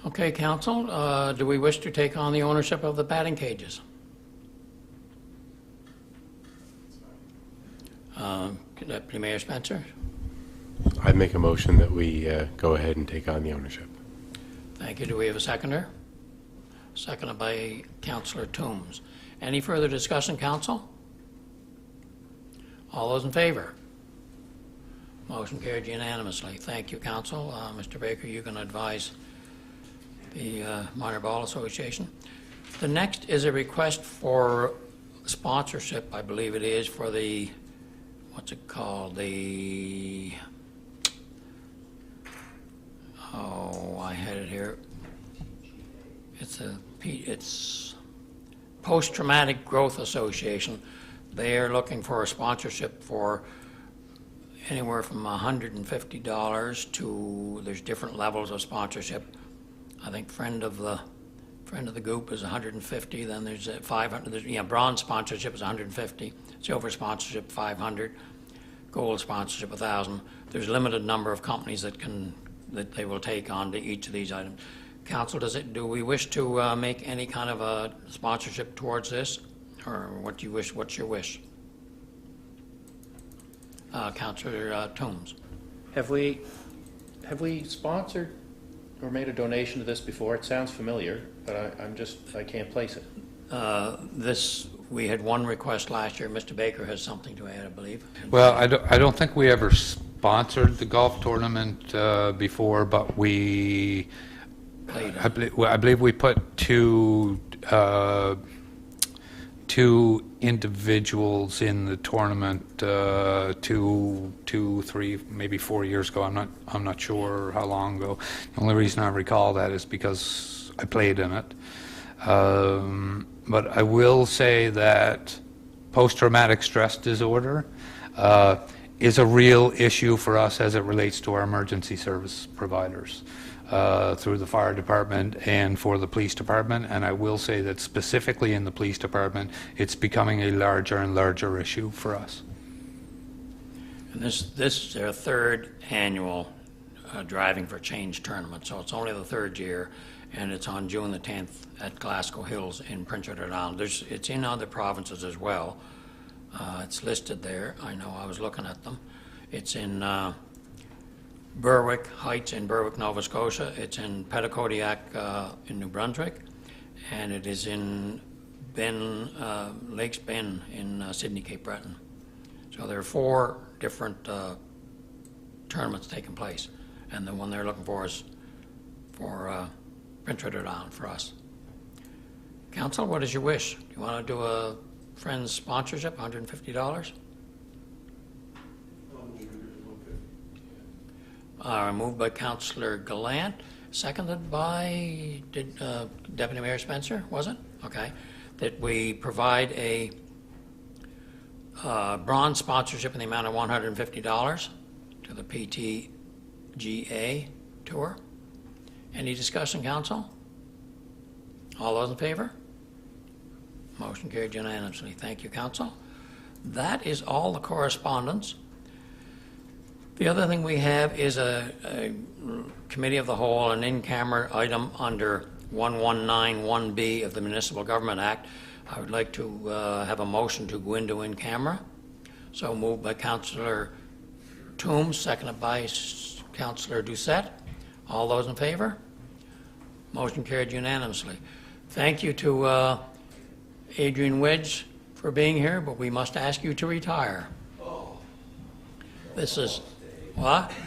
Okay, council, do we wish to take on the ownership of the batting cages? Deputy Mayor Spencer? I make a motion that we go ahead and take on the ownership. Thank you. Do we have a seconder? Seconded by Councillor Toombs. Any further discussion, council? All those in favor? Motion carried unanimously. Thank you, council. Mr. Baker, you can advise the Minor Ball Association. The next is a request for sponsorship, I believe it is, for the, what's it called? I had it here. It's Post-Traumatic Growth Association. They are looking for a sponsorship for anywhere from $150 to, there's different levels of sponsorship. I think friend of the group is 150. Then there's 500. Bronze sponsorship is 150. Silver sponsorship 500. Gold sponsorship 1,000. There's a limited number of companies that they will take on to each of these items. Council, do we wish to make any kind of a sponsorship towards this, or what do you wish? What's your wish? Councillor Toombs. Have we sponsored or made a donation to this before? It sounds familiar, but I can't place it. We had one request last year. Mr. Baker has something to add, I believe. Well, I don't think we ever sponsored the golf tournament before, but we, I believe we put two individuals in the tournament 2, 3, maybe 4 years ago. I'm not sure how long ago. The only reason I recall that is because I played in it. But I will say that post-traumatic stress disorder is a real issue for us as it relates to our emergency service providers through the fire department and for the police department. And I will say that specifically in the police department, it's becoming a larger and larger issue for us. And this is their third annual Driving for Change tournament, so it's only the third year, and it's on June the 10th at Glasgow Hills in Prince Edward Island. It's in other provinces as well. It's listed there. I know, I was looking at them. It's in Berwick Heights in Berwick, Nova Scotia. It's in Petitcodiac in New Brunswick, and it is in Lakes Bend in Sydney, Cape Breton. So there are 4 different tournaments taking place, and the one they're looking for is for Prince Edward Island for us. Council, what is your wish? Do you want to do a friend's sponsorship, $150? Moved by Councillor Gallant, seconded by Deputy Mayor Spencer, was it? Okay. That we provide a bronze sponsorship in the amount of $150 to the PTGA tour. Any discussion, council? All those in favor? Motion carried unanimously. Thank you, council. That is all the correspondence. The other thing we have is a committee of the whole, an in-camera item under 1191B of the Municipal Government Act. I would like to have a motion to go into in-camera. So moved by Councillor Toombs, seconded by Councillor Doucette. All those in favor? Motion carried unanimously. Thank you to Adrian Wedge for being here, but we must ask you to retire. This is, what?